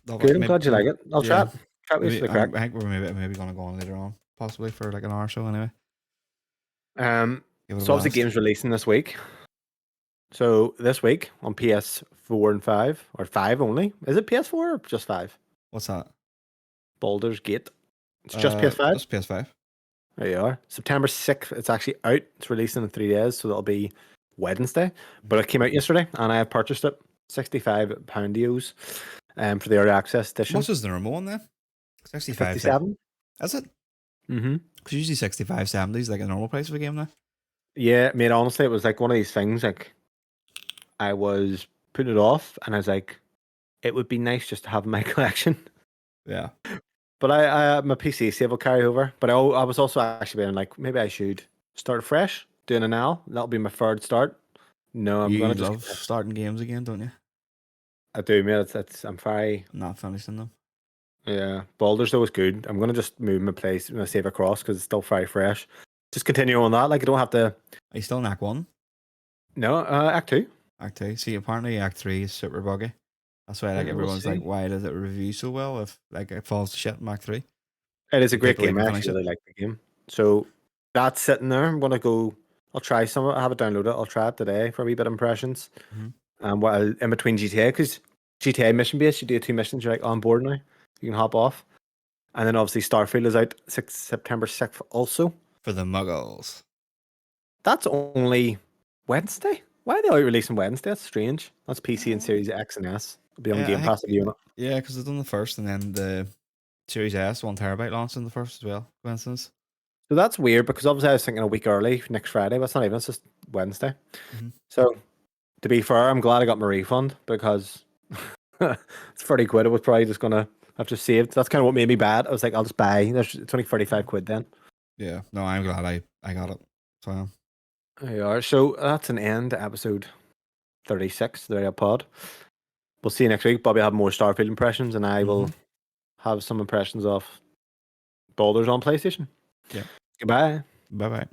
Good. I'm glad you like it. I'll chat. Chat with you for the crack. I think we're maybe gonna go on later on, possibly for like an hour or so anyway. So obviously games releasing this week. So this week on PS4 and 5, or 5 only. Is it PS4 or just 5? What's that? Baldur's Gate. It's just PS5? Just PS5. There you are. September 6th, it's actually out. It's releasing in 3 days, so that'll be Wednesday. But it came out yesterday, and I have purchased it. £65 for the early access edition. What's the normal one then? 67. Is it? Mm-hmm. Because usually 65, 70 is like a normal price of a game now. Yeah, mate, honestly, it was like one of these things, like, I was putting it off, and I was like, it would be nice just to have in my collection. Yeah. But I my PC save will carry over. But I was also actually being like, maybe I should start fresh, doing an L. That'll be my third start. No, I'm gonna love starting games again, don't you? I do, mate. I'm very not finishing them. Yeah, Baldur's though is good. I'm gonna just move my save across because it's still very fresh. Just continue on that. Like I don't have to. Are you still in Act 1? No, Act 2. Act 2. See, apparently Act 3 is super buggy. That's why everyone's like, why does it review so well if like it falls to shit in Act 3? It is a great game. I actually really like the game. So that's sitting there. I'm gonna go. I'll try some of it. I have it downloaded. I'll try it today for a wee bit of impressions. While in between GTA, because GTA mission based, you do 2 missions. You're like on board now. You can hop off, and then obviously Starfield is out September 6th also. For the muggles. That's only Wednesday. Why are they out releasing Wednesday? That's strange. That's PC and Series X and S. It'll be on Game Pass if you want it. Yeah, because they've done the first, and then the Series S 1 terabyte launched in the first as well. Coincidence. So that's weird because obviously I was thinking a week early next Friday, but it's not even. It's just Wednesday. So to be fair, I'm glad I got my refund because it's 30 quid. I was probably just gonna have just saved. That's kind of what made me bad. I was like, I'll just buy. It's only 35 quid then. Yeah. No, I'm glad I got it. So there you are. So that's an end to episode 36. The Real Pod. We'll see you next week. Bobby will have more Starfield impressions, and I will have some impressions of Baldur's on PlayStation. Yeah. Goodbye. Bye bye.